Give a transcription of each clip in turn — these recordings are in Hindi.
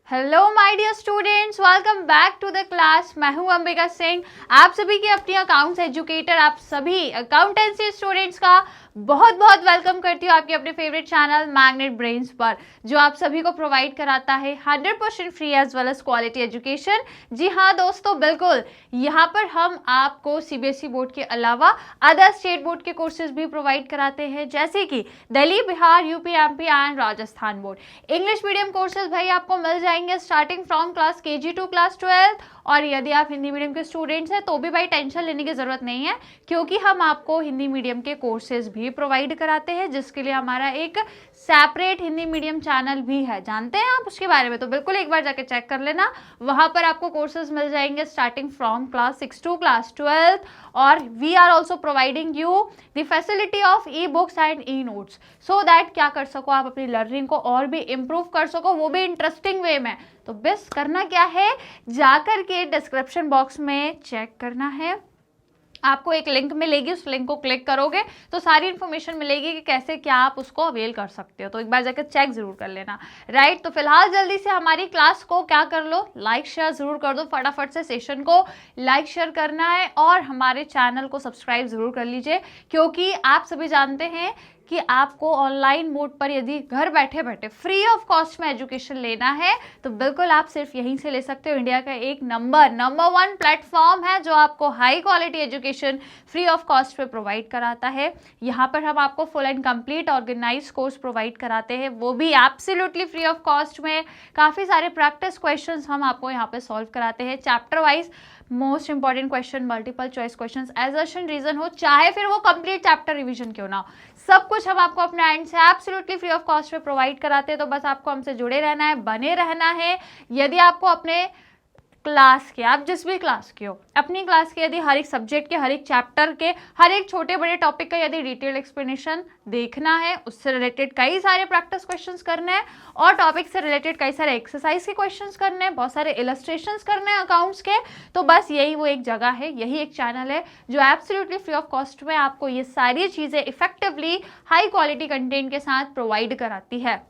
Hello my dear students, welcome back to the class. मैं हूं अंबिका सिंह, आप सभी की अपनी अकाउंट्स एजुकेटर, आप सभी अकाउंटेंसी स्टूडेंट्स का बहुत बहुत वेलकम करती हूँ आपके अपने फेवरेट चैनल मैग्नेट ब्रेन्स पर, जो आप सभी को प्रोवाइड कराता है 100% free as well as quality education. जी हाँ दोस्तों, बिल्कुल यहाँ पर हम आपको सीबीएसई बोर्ड के अलावा अदर स्टेट बोर्ड के कोर्सेज भी प्रोवाइड कराते हैं, जैसे कि Delhi, Bihar, UP, MP and Rajasthan board. English medium courses भाई आपको मिल जाएंगे starting from class KG to class 12। और यदि आप हिंदी मीडियम के स्टूडेंट्स हैं तो भी भाई टेंशन लेने की जरूरत नहीं है, क्योंकि हम आपको हिंदी मीडियम के कोर्सेज भी प्रोवाइड कराते हैं, जिसके लिए हमारा एक सेपरेट हिंदी मीडियम चैनल भी है। जानते हैं आप उसके बारे में? तो बिल्कुल एक बार जाके चेक कर लेना, वहां पर आपको कोर्सेज मिल जाएंगे starting from class 6 to class 12। और we are also providing you the facility of e books and e notes, so that क्या कर सको आप अपनी लर्निंग को और भी इम्प्रूव कर सको, वो भी इंटरेस्टिंग वे में। तो बस करना क्या है, जाकर के डिस्क्रिप्शन बॉक्स में चेक करना है, आपको एक लिंक मिलेगी, उस लिंक को क्लिक करोगे तो सारी इन्फॉर्मेशन मिलेगी कि कैसे क्या आप उसको अवेल कर सकते हो। तो एक बार जाकर चेक जरूर कर लेना, राइट। तो फिलहाल जल्दी से हमारी क्लास को क्या कर लो, लाइक शेयर जरूर कर दो, फटाफट से सेशन को लाइक शेयर करना है और हमारे चैनल को सब्सक्राइब जरूर कर लीजिए, क्योंकि आप सभी जानते हैं कि आपको ऑनलाइन मोड पर यदि घर बैठे बैठे फ्री ऑफ कॉस्ट में एजुकेशन लेना है तो बिल्कुल आप सिर्फ यहीं से ले सकते हो। इंडिया का एक नंबर 1 प्लेटफॉर्म है जो आपको high quality education free of cost पे प्रोवाइड कराता है। यहाँ पर हम आपको full and complete organise course provide कराते हैं, वो भी एब्सोल्युटली फ्री ऑफ कॉस्ट में। काफ़ी सारे प्रैक्टिस क्वेश्चंस हम आपको यहाँ पे सॉल्व कराते हैं, chapter wise most important question, multiple choice questions, assertion reason हो, चाहे फिर वो कंप्लीट चैप्टर रिवीजन क्यों ना हो, सब कुछ हम आपको अपने एंड से एब्सोल्युटली फ्री ऑफ कॉस्ट पे प्रोवाइड कराते हैं। तो बस आपको हमसे जुड़े रहना है, बने रहना है। यदि आपको अपने क्लास के, आप जिस भी क्लास के हो, अपनी क्लास के यदि हर एक सब्जेक्ट के, हर एक चैप्टर के, हर एक छोटे बड़े टॉपिक का यदि डिटेल एक्सप्लेनेशन देखना है, उससे रिलेटेड कई सारे प्रैक्टिस क्वेश्चंस करने हैं और टॉपिक से रिलेटेड कई सारे एक्सरसाइज के क्वेश्चंस करने हैं, बहुत सारे इलस्ट्रेशंस करने हैं अकाउंट्स के, तो बस यही वो एक जगह है, यही एक चैनल है जो एब्सोल्युटली फ्री ऑफ कॉस्ट में आपको ये सारी चीज़ें इफेक्टिवली हाई क्वालिटी कंटेंट के साथ प्रोवाइड कराती है।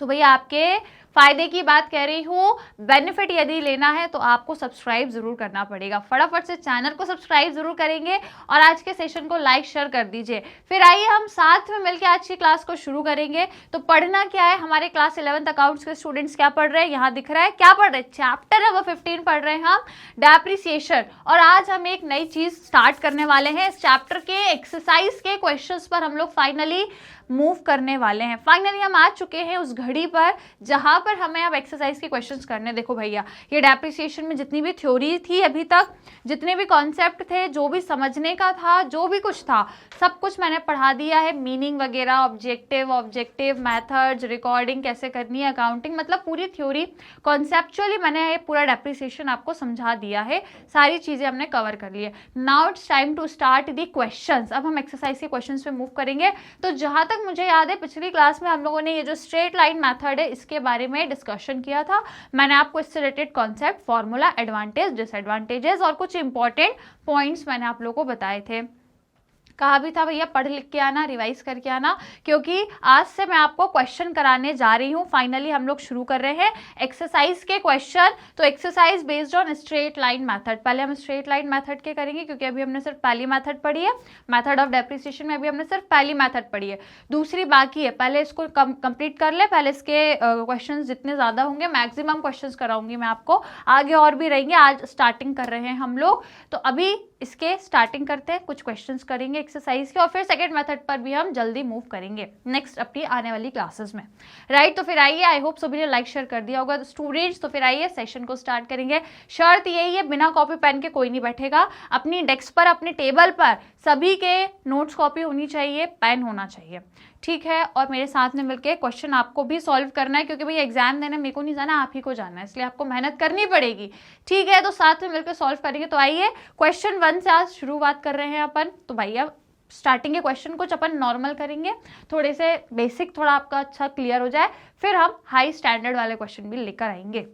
तो भैया आपके फायदे की बात कह रही हूँ, बेनिफिट यदि लेना है तो आपको सब्सक्राइब जरूर करना पड़ेगा। फटाफट से चैनल को सब्सक्राइब जरूर करेंगे और आज के सेशन को लाइक शेयर कर दीजिए। फिर आइए हम साथ में मिलकर आज की क्लास को शुरू करेंगे। तो पढ़ना क्या है, हमारे क्लास 11th अकाउंट्स के स्टूडेंट्स क्या पढ़ रहे हैं, यहाँ दिख रहा है क्या पढ़ रहे हैं, चैप्टर नंबर 15 पढ़ रहे हैं हम, डेप्रिसिएशन। और आज हम एक नई चीज स्टार्ट करने वाले हैं, इस चैप्टर के एक्सरसाइज के क्वेश्चंस पर हम लोग फाइनली मूव करने वाले हैं। फाइनली हम आ चुके हैं उस घड़ी पर जहां पर हमें अब एक्सरसाइज के क्वेश्चंस करने। देखो भैया, ये डेप्रिसिएशन में जितनी भी थ्योरी थी अभी तक, जितने भी कॉन्सेप्ट थे, जो भी समझने का था, जो भी कुछ था, सब कुछ मैंने पढ़ा दिया है। मीनिंग वगैरह, ऑब्जेक्टिव मेथड्स, रिकॉर्डिंग कैसे करनी है, अकाउंटिंग, मतलब पूरी थ्योरी कॉन्सेप्चुअली मैंने ये पूरा डेप्रिसिएशन आपको समझा दिया है। सारी चीजें हमने कवर कर ली है। Now it's time to start the questions. अब हम एक्सरसाइज के क्वेश्चंस पे मूव करेंगे। तो जहां तक मुझे याद है, पिछली क्लास में हम लोगों ने ये जो स्ट्रेट लाइन मेथड है इसके बारे में डिस्कशन किया था। मैंने आपको इससे related concept, formula, advantage, disadvantages और कुछ इंपॉर्टेंट पॉइंट्स मैंने आप लोगों को बताए थे। कहा भी था भैया पढ़ लिख के आना, रिवाइज करके आना, क्योंकि आज से मैं आपको क्वेश्चन कराने जा रही हूँ। फाइनली हम लोग शुरू कर रहे हैं एक्सरसाइज के क्वेश्चन। तो exercise based on straight line method. पहले हम स्ट्रेट लाइन मेथड के करेंगे, क्योंकि अभी हमने सिर्फ पहली मेथड पढ़ी है। मेथड ऑफ डेप्रिसिएशन में अभी हमने सिर्फ पहली मेथड पढ़ी है, दूसरी बाकी है। पहले इसको कंप्लीट कर ले, पहले इसके क्वेश्चन जितने ज़्यादा होंगे मैक्सिमम क्वेश्चन कराऊंगी मैं आपको, आगे और भी रहेंगे। आज स्टार्टिंग कर रहे हैं हम लोग, तो अभी इसके स्टार्टिंग करते हैं, कुछ क्वेश्चंस करेंगे एक्सरसाइज के और फिर सेकंड मेथड पर भी हम जल्दी मूव करेंगे नेक्स्ट अपनी आने वाली क्लासेस में, राइट। तो फिर आइए, आई होप सभी ने लाइक शेयर कर दिया होगा स्टूडेंट्स। तो फिर आइए सेशन को स्टार्ट करेंगे। शर्त यही है, बिना कॉपी पेन के कोई नहीं बैठेगा। अपनी डेस्क पर, अपने टेबल पर सभी के नोट्स कॉपी होनी चाहिए, पेन होना चाहिए, ठीक है। और मेरे साथ में मिलकर क्वेश्चन आपको भी सॉल्व करना है, क्योंकि भाई एग्जाम देने मेरे को नहीं जाना, आप ही को जाना है, इसलिए आपको मेहनत करनी पड़ेगी, ठीक है। तो साथ में मिलकर सॉल्व करेंगे। तो आइए क्वेश्चन 1 से आज शुरुआत कर रहे हैं अपन। तो भैया स्टार्टिंग के क्वेश्चन कुछ अपन नॉर्मल करेंगे, थोड़े से बेसिक, थोड़ा आपका अच्छा क्लियर हो जाए, फिर हम हाई स्टैंडर्ड वाले क्वेश्चन भी लेकर आएंगे।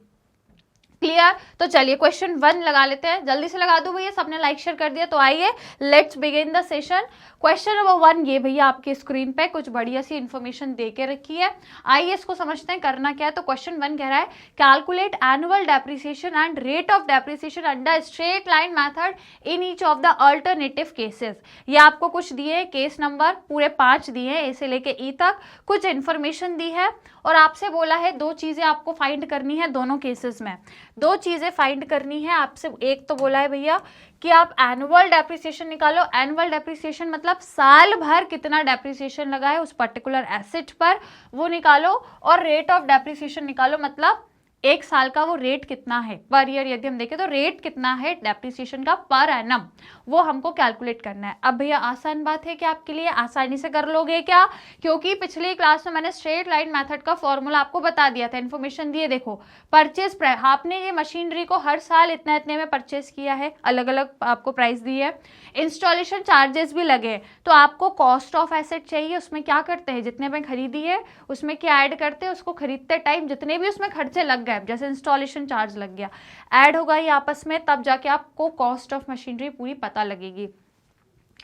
क्लियर। तो चलिए क्वेश्चन 1 लगा लेते हैं, जल्दी से लगा दो भैया, सबने लाइक शेयर कर दिया तो आइए let's begin the session. Question number 1 ये भैया आपकी स्क्रीन पे कुछ बढ़िया सी इंफॉर्मेशन दे के रखी है, आइए इसको समझते हैं करना क्या है। तो क्वेश्चन 1 कह रहा है calculate annual depreciation and rate of depreciation under straight line method in each of the alternative cases. ये आपको कुछ दिए हैं केस नंबर, पूरे 5 दिए हैं, ए से लेके ई तक कुछ इंफॉर्मेशन दी है और आपसे बोला है 2 चीजें आपको फाइंड करनी है दोनों केसेस में। 2 चीजें फाइंड करनी है आपसे। एक तो बोला है भैया कि आप एनुअल डेप्रिसिएशन निकालो। एनुअल डेप्रिसिएशन मतलब साल भर कितना डेप्रिसिएशन लगा है उस पर्टिकुलर एसेट पर, वो निकालो। और रेट ऑफ डेप्रिसिएशन निकालो, मतलब 1 साल का वो रेट कितना है पर ईयर, यदि हम देखें तो रेट कितना है डेप्रिसिएशन का पर एनम, वो हमको कैलकुलेट करना है। अब भैया आसान बात है कि आपके लिए आसानी से कर लोगे क्या, क्योंकि पिछली क्लास में मैंने स्ट्रेट लाइन मेथड का फॉर्मूला आपको बता दिया था, इन्फॉर्मेशन दिए। देखो परचेज प्राइस, आपने ये मशीनरी को हर साल इतने इतने में परचेज किया है, अलग अलग आपको प्राइस दी है, इंस्टॉलेशन चार्जेस भी लगे, तो आपको कॉस्ट ऑफ एसेट चाहिए। उसमें क्या करते हैं, जितने में खरीदी है उसमें क्या ऐड करते हैं, उसको खरीदते टाइम जितने भी उसमें खर्चे लग गए, जैसे इंस्टॉलेशन चार्ज लग गया, ऐड होगा ये आपस में, तब जाके आपको कॉस्ट ऑफ मशीनरी पूरी पता लगेगी।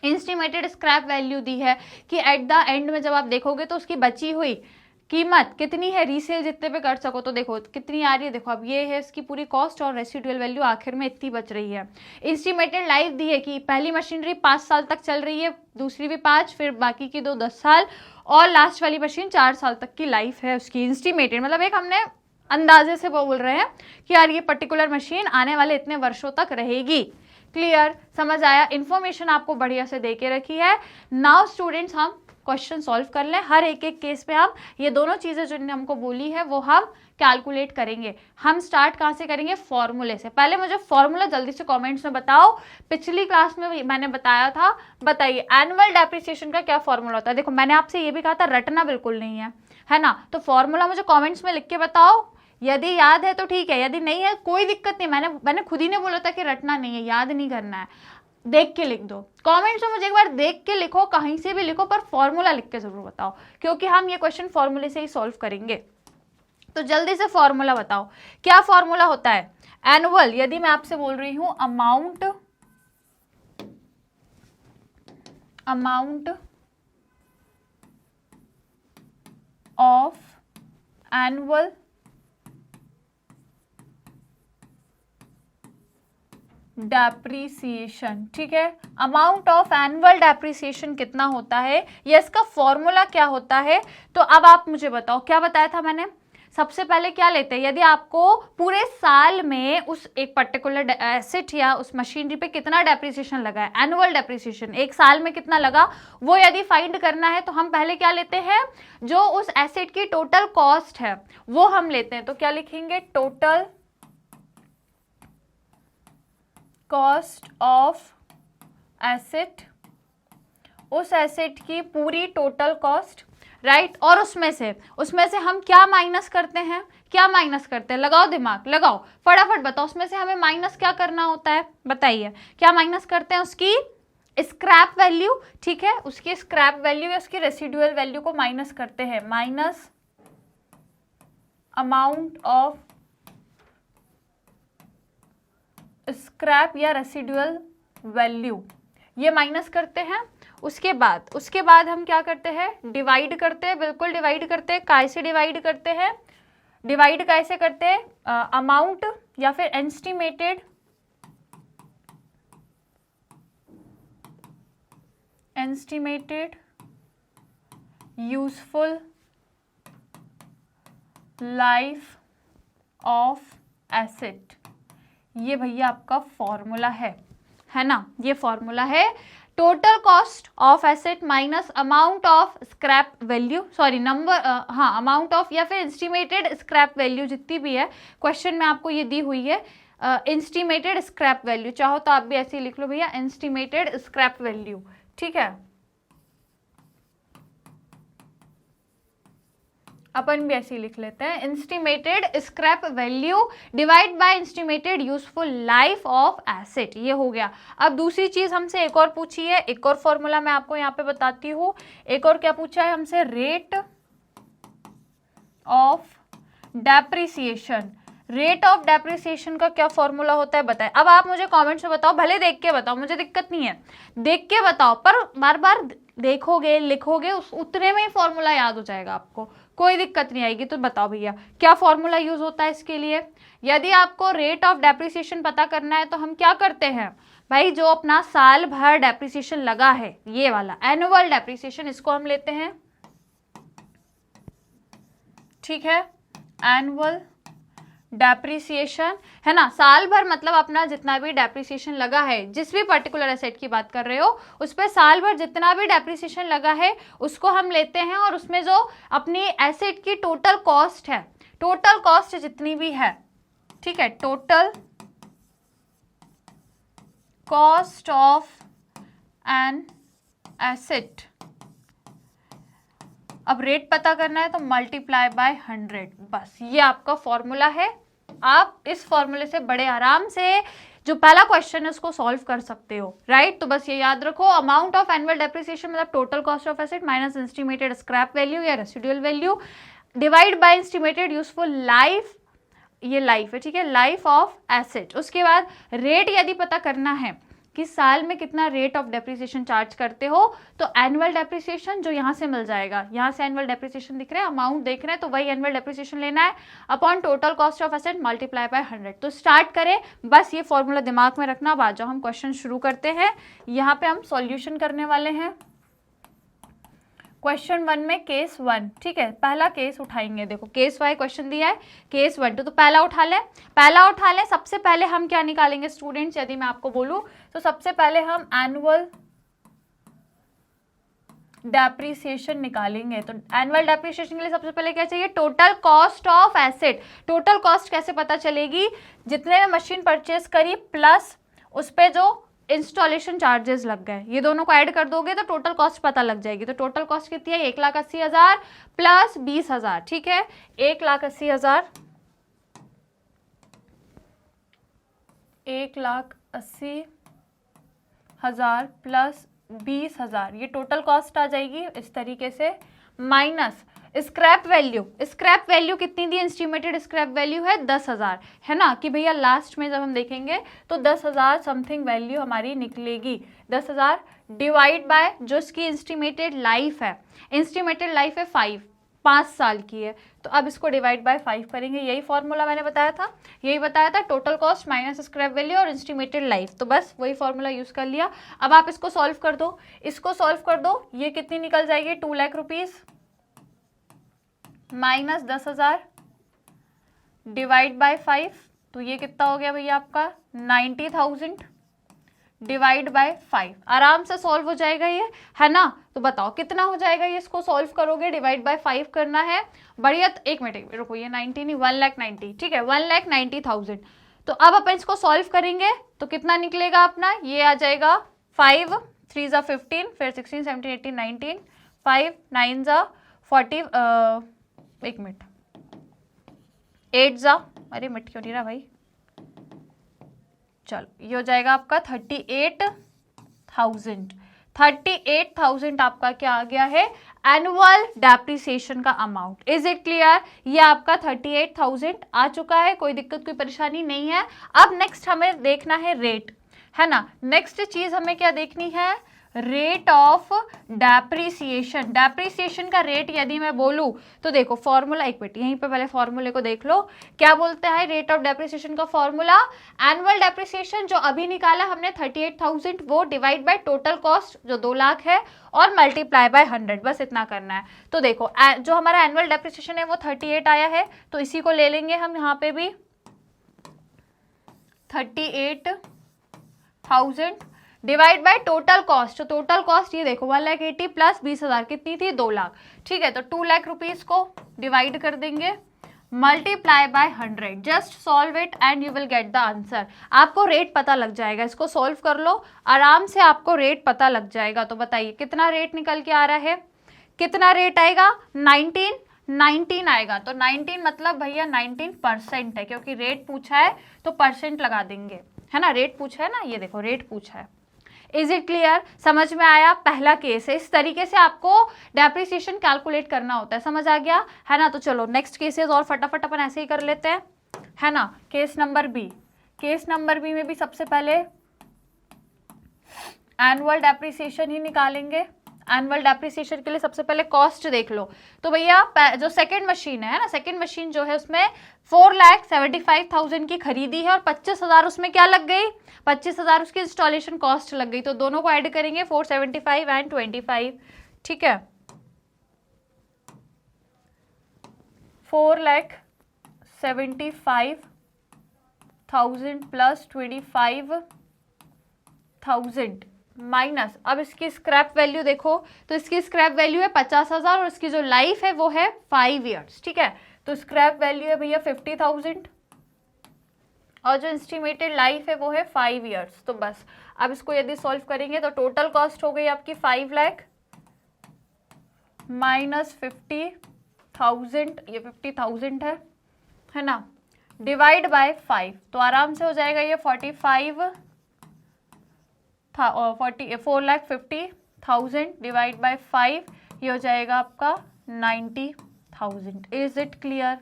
एस्टिमेटेड स्क्रैप वैल्यू दी है कि एट द एंड में जब आप देखोगे तो उसकी बची हुई कीमत कितनी है, रीसेल जितने पे कर सको तो देखो कितनी आ रही है। देखो अब ये है इसकी पूरी कॉस्ट और रेसिडुअल वैल्यू आखिर में इतनी बच रही है। एस्टिमेटेड लाइफ दी है कि पहली मशीनरी 5 साल तक चल रही है, दूसरी भी 5, फिर बाकी की 2 10 साल और लास्ट वाली मशीन 4 साल तक की लाइफ है उसकी। एस्टिमेटेड मतलब एक हमने अंदाजे से वो बोल रहे हैं कि यार ये पर्टिकुलर मशीन आने वाले इतने वर्षों तक रहेगी। क्लियर, समझ आया। इंफॉर्मेशन आपको बढ़िया से दे के रखी है। नाउ स्टूडेंट्स हम क्वेश्चन सॉल्व कर लें, हर एक एक केस पे हम ये दोनों चीजें जो हमको बोली है वो हम कैलकुलेट करेंगे। हम स्टार्ट कहाँ से करेंगे, फॉर्मूले से। पहले मुझे फॉर्मूला जल्दी से कमेंट्स में बताओ, पिछली क्लास में मैंने बताया था, बताइए एनुअल डेप्रिसिएशन का क्या फॉर्मूला होता है। देखो मैंने आपसे ये भी कहा था रटना बिल्कुल नहीं है ना, तो फॉर्मूला मुझे कॉमेंट्स में लिख के बताओ, यदि याद है तो ठीक है, यदि नहीं है कोई दिक्कत नहीं। मैंने खुद ही ने बोला था कि रटना नहीं है, याद नहीं करना है, देख के लिख दो कमेंट्स में। मुझे एक बार देख के लिखो, कहीं से भी लिखो, पर फॉर्मूला लिख के जरूर बताओ, क्योंकि हम ये क्वेश्चन फॉर्मूले से ही सॉल्व करेंगे। तो जल्दी से फॉर्मूला बताओ, क्या फॉर्मूला होता है एनुअल। यदि मैं आपसे बोल रही हूं अमाउंट ऑफ एनुअल डेप्रीसिएशन, ठीक है, अमाउंट ऑफ एनुअल डेप्रीसिएशन कितना होता है, ये इसका फॉर्मूला क्या होता है। तो अब आप मुझे बताओ, क्या बताया था मैंने, सबसे पहले क्या लेते हैं, यदि आपको पूरे साल में उस एक पर्टिकुलर एसेट या उस मशीनरी पे कितना डेप्रिसिएशन लगा है, एनुअल डेप्रिसिएशन एक साल में कितना लगा, वो यदि फाइंड करना है तो हम पहले क्या लेते हैं, जो उस एसेट की टोटल कॉस्ट है वो हम लेते हैं। तो क्या लिखेंगे, टोटल कॉस्ट ऑफ एसेट, उस एसेट की पूरी टोटल कॉस्ट, राइट। और उसमें से हम क्या माइनस करते हैं, लगाओ दिमाग लगाओ, फटाफट बताओ, उसमें से हमें माइनस क्या करना होता है, बताइए क्या माइनस करते हैं, उसकी स्क्रैप वैल्यू, ठीक है, उसकी स्क्रैप वैल्यू या उसकी रेसिडुअल वैल्यू को माइनस करते हैं, माइनस अमाउंट ऑफ स्क्रैप या रेसिडुअल वैल्यू, ये माइनस करते हैं। उसके बाद हम क्या करते हैं, डिवाइड करते हैं, बिल्कुल डिवाइड करते हैं। कैसे डिवाइड करते हैं, डिवाइड कैसे करते हैं, अमाउंट या फिर estimated useful life of asset, ये भैया आपका फॉर्मूला है ना, ये फॉर्मूला है। Total cost of asset minus amount of scrap value, sorry number, amount of या फिर एस्टिमेटेड स्क्रैप वैल्यू जितनी भी है, क्वेश्चन में आपको ये दी हुई है एस्टिमेटेड स्क्रैप वैल्यू, चाहो तो आप भी ऐसे ही लिख लो भैया, एस्टिमेटेड स्क्रैप वैल्यू, ठीक है, अपन भी ऐसे ही लिख लेते हैं, estimated scrap value divide by estimated useful life of asset, ये हो गया। अब दूसरी चीज हमसे एक और पूछी है, एक और फॉर्मूला मैं आपको यहाँ पे बताती हूँ। एक और क्या पूछा है हमसे, rate of depreciation, rate of depreciation का क्या फॉर्मूला होता है बताएं। अब आप मुझे कमेंट में बताओ, भले देख के बताओ, मुझे दिक्कत नहीं है, देख के बताओ, पर बार बार देखोगे लिखोगे उतने में ही फॉर्मूला याद हो जाएगा आपको, कोई दिक्कत नहीं आएगी। तो बताओ भैया क्या फॉर्मूला यूज होता है इसके लिए। यदि आपको रेट ऑफ डेप्रिसिएशन पता करना है तो हम क्या करते हैं भाई, जो अपना साल भर डेप्रिसिएशन लगा है, ये वाला एनुअल डेप्रिसिएशन, इसको हम लेते हैं, ठीक है, एनुअल डेप्रिसिएशन है ना। साल भर मतलब अपना जितना भी डेप्रिसिएशन लगा है, जिस भी पर्टिकुलर एसेट की बात कर रहे हो उस पर साल भर जितना भी डेप्रिसिएशन लगा है उसको हम लेते हैं, और उसमें जो अपनी एसेट की टोटल कॉस्ट है, टोटल कॉस्ट जितनी भी है, ठीक है, total cost of an asset, अब रेट पता करना है तो मल्टीप्लाई बाय 100, बस ये आपका फॉर्मूला है। आप इस फॉर्मूले से बड़े आराम से जो पहला क्वेश्चन है उसको सॉल्व कर सकते हो, राइट। तो बस ये याद रखो, अमाउंट ऑफ एनुअल डेप्रिसिएशन मतलब total cost of asset minus estimated scrap value या residual value divide by estimated useful life, ये लाइफ है, ठीक है, लाइफ ऑफ एसेट। उसके बाद रेट यदि पता करना है कि साल में कितना रेट ऑफ डेप्रिसिएशन चार्ज करते हो, तो एनुअल डेप्रिसिएशन जो यहाँ से मिल जाएगा, यहाँ से एनुअल डेप्रिसिएशन दिख रहा है, अमाउंट देख रहे हैं, तो वही एनुअल डेप्रिसिएशन लेना है upon total cost of asset multiply by 100। तो स्टार्ट करें, बस ये फॉर्मूला दिमाग में रखना। अब आ जाओ हम क्वेश्चन शुरू करते हैं। यहाँ पे हम सॉल्यूशन करने वाले हैं क्वेश्चन 1 में केस 1, ठीक है, पहला केस उठाएंगे। देखो केस वाई क्वेश्चन दिया है, केस 1 तो पहला उठा लें, पहला उठा लें। सबसे पहले हम क्या निकालेंगे स्टूडेंट्स, यदि मैं आपको बोलूं तो सबसे पहले हम एनुअल डेप्रिसिएशन निकालेंगे। तो एनुअल डेप्रिसिएशन के लिए सबसे पहले क्या चाहिए, total cost of asset. Total cost कैसे पता चलेगी, जितने में मशीन परचेज करी प्लस उस पर जो इंस्टॉलेशन चार्जेस लग गए, ये दोनों को ऐड कर दोगे तो टोटल कॉस्ट पता लग जाएगी। तो टोटल कॉस्ट कितनी है, 1,80,000 प्लस 20,000, ठीक है, 1,80,000, 1,80,000 प्लस 20,000, ये टोटल कॉस्ट आ जाएगी इस तरीके से, minus scrap value. Scrap value कितनी दी, एस्टिमेटेड स्क्रैप वैल्यू है 10,000, है ना, कि भैया लास्ट में जब हम देखेंगे तो 10,000 समथिंग वैल्यू हमारी निकलेगी। 10,000 डिवाइड बाय जो इसकी एस्टिमेटेड लाइफ है, एस्टिमेटेड लाइफ है 5 साल की है, तो अब इसको डिवाइड बाय 5 करेंगे। यही फॉर्मूला मैंने बताया था, यही बताया था, total cost minus scrap value और एस्टिमेटेड लाइफ। तो बस वही फॉर्मूला यूज कर लिया। अब आप इसको सॉल्व कर दो, इसको सॉल्व कर दो, ये कितनी निकल जाएगी, 2 lakh rupees minus 10,000 divide by 5, तो ये कितना हो गया भैया आपका 90,000 डिवाइड बाय 5। आराम से सॉल्व हो जाएगा ये, है ना। तो बताओ कितना हो जाएगा ये, इसको सॉल्व करोगे, डिवाइड बाय 5 करना है, बढ़िया। एक मिनट रुको, ये 90 नहीं 1,90,000, ठीक है, 1,90,000। तो अब अपन इसको सॉल्व करेंगे तो कितना निकलेगा अपना, ये आ जाएगा 5 3 ज़ा 15, फिर 16 17 18 19, 5 9 ज़ा 40, एक मिनट 8 ज़ा, अरे मिट क्यों नहीं रहा भाई, चलो ये हो जाएगा आपका 38,000। 38,000 आपका क्या आ गया है, एनुअल डेप्रिसिएशन का अमाउंट। इज इट क्लियर, ये आपका 38,000 आ चुका है, कोई दिक्कत कोई परेशानी नहीं है। अब नेक्स्ट हमें देखना है रेट, है ना। नेक्स्ट चीज हमें क्या देखनी है, रेट ऑफ डेप्रिसिएशन। डेप्रिसिएशन का रेट यदि मैं बोलूं तो देखो फॉर्मूला, एक मिनट यहीं पे पहले फॉर्मूले को देख लो, क्या बोलते हैं रेट ऑफ डेप्रिसिएशन का फॉर्मूला, एनुअल डेप्रिसिएशन जो अभी निकाला हमने 38,000, वो डिवाइड बाय टोटल कॉस्ट जो 2 लाख है और मल्टीप्लाई बाय 100, बस इतना करना है। तो देखो जो हमारा एनुअल डेप्रिसिएशन है वो 38 आया है, तो इसी को ले लेंगे हम यहाँ पे भी 38,000 डिवाइड बाय टोटल कॉस्ट। तो टोटल कॉस्ट ये देखो 1,80,000 प्लस 20,000 कितनी थी, 2 लाख, ठीक है। तो 2 लाख रुपीज को डिवाइड कर देंगे, multiply by 100, just solve it and you will get the answer. आपको रेट पता लग जाएगा, इसको सॉल्व कर लो, आराम से आपको रेट पता लग जाएगा। तो बताइए कितना रेट निकल के आ रहा है, कितना रेट आएगा, 19 आएगा। तो 19 मतलब भैया 19% है, क्योंकि रेट पूछा है तो परसेंट लगा देंगे, है ना, रेट पूछा है ना, ये देखो रेट पूछा है। इज इट क्लियर, समझ में आया, पहला केस है, इस तरीके से आपको डेप्रिसिएशन कैलकुलेट करना होता है, समझ आ गया, है ना। तो चलो नेक्स्ट केसेस और फटाफट अपन ऐसे ही कर लेते हैं। है ना। Case number B, case number B में भी सबसे पहले एनुअल डेप्रिसिएशन ही निकालेंगे। एनुअल डेप्रिसिएशन के लिए सबसे पहले कॉस्ट देख लो। तो भैया जो सेकंड मशीन है ना, सेकंड मशीन जो है उसमें 4,75,000 की खरीदी है और 25,000 उसमें क्या लग गई, 25,000 उसकी इंस्टॉलेशन कॉस्ट लग गई। तो दोनों को ऐड करेंगे 475 एंड 25, ठीक है। 4,75,000 प्लस 25,000 माइनस, अब इसकी स्क्रैप वैल्यू देखो, तो इसकी स्क्रैप वैल्यू है 50,000 और इसकी जो लाइफ है वो है 5 ईयर्स, ठीक है। तो स्क्रैप वैल्यू है भैया 50,000 और जो एस्टिमेटेड लाइफ है वो है 5 ईयर्स। तो बस अब इसको यदि सॉल्व करेंगे तो टोटल कॉस्ट हो गई आपकी 5 लाख माइनस 50,000, ये 50,000 है ना, डिवाइड बाय 5, तो आराम से हो जाएगा ये 4,50,000 डिवाइड बाय 5, ये हो जाएगा आपका 90,000। Is it clear,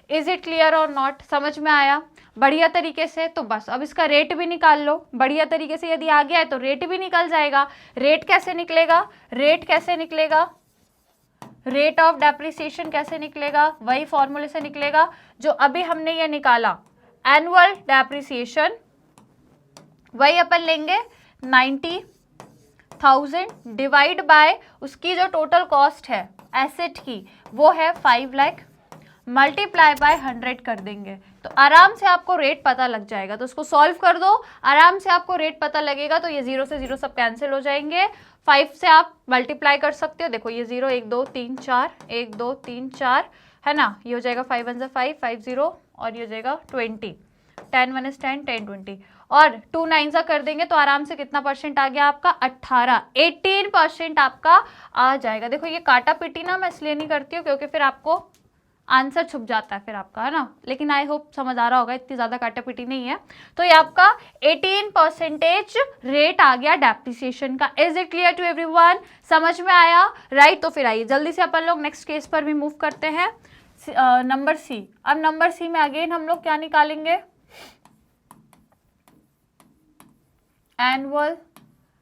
is it clear और नॉट, समझ में आया बढ़िया तरीके से। तो बस अब इसका रेट भी निकाल लो बढ़िया तरीके से, यदि आ गया है तो रेट भी निकल जाएगा। रेट कैसे निकलेगा, रेट कैसे निकलेगा, रेट ऑफ डेप्रिसिएशन कैसे निकलेगा, वही फॉर्मूले से निकलेगा जो अभी हमने ये निकाला, एनुअल डेप्रिसिएशन, वही अपन लेंगे 90,000 डिवाइड बाय उसकी जो टोटल कॉस्ट है एसेट की वो है 5 लाख, मल्टीप्लाई बाय 100 कर देंगे तो आराम से आपको रेट पता लग जाएगा। तो इसको सॉल्व कर दो, आराम से आपको रेट पता लगेगा। तो ये 0 से 0 सब कैंसिल हो जाएंगे, 5 से आप मल्टीप्लाई कर सकते हो, देखो ये 0 1 2 3 4 1 2 3 4 है ना, ये हो जाएगा 5 1 5 5 0 और ये हो जाएगा 20, 10 1 is 10 10 20 और 2 9 सा कर देंगे तो आराम से कितना परसेंट आ गया आपका 18% आपका आ जाएगा। देखो ये काटा पिटी ना मैं इसलिए नहीं करती हूँ क्योंकि फिर आपको आंसर छुप जाता है फिर आपका, है ना, लेकिन आई होप समझ आ रहा होगा, इतनी ज्यादा काटा पिटी नहीं है। तो ये आपका 18% रेट आ गया डेप्रिसिएशन का। Is it clear to everyone, समझ में आया, राइट। तो फिर आइए जल्दी से अपन लोग नेक्स्ट केस पर भी मूव करते हैं, नंबर सी। अब नंबर सी में अगेन हम लोग क्या निकालेंगे, एनुअल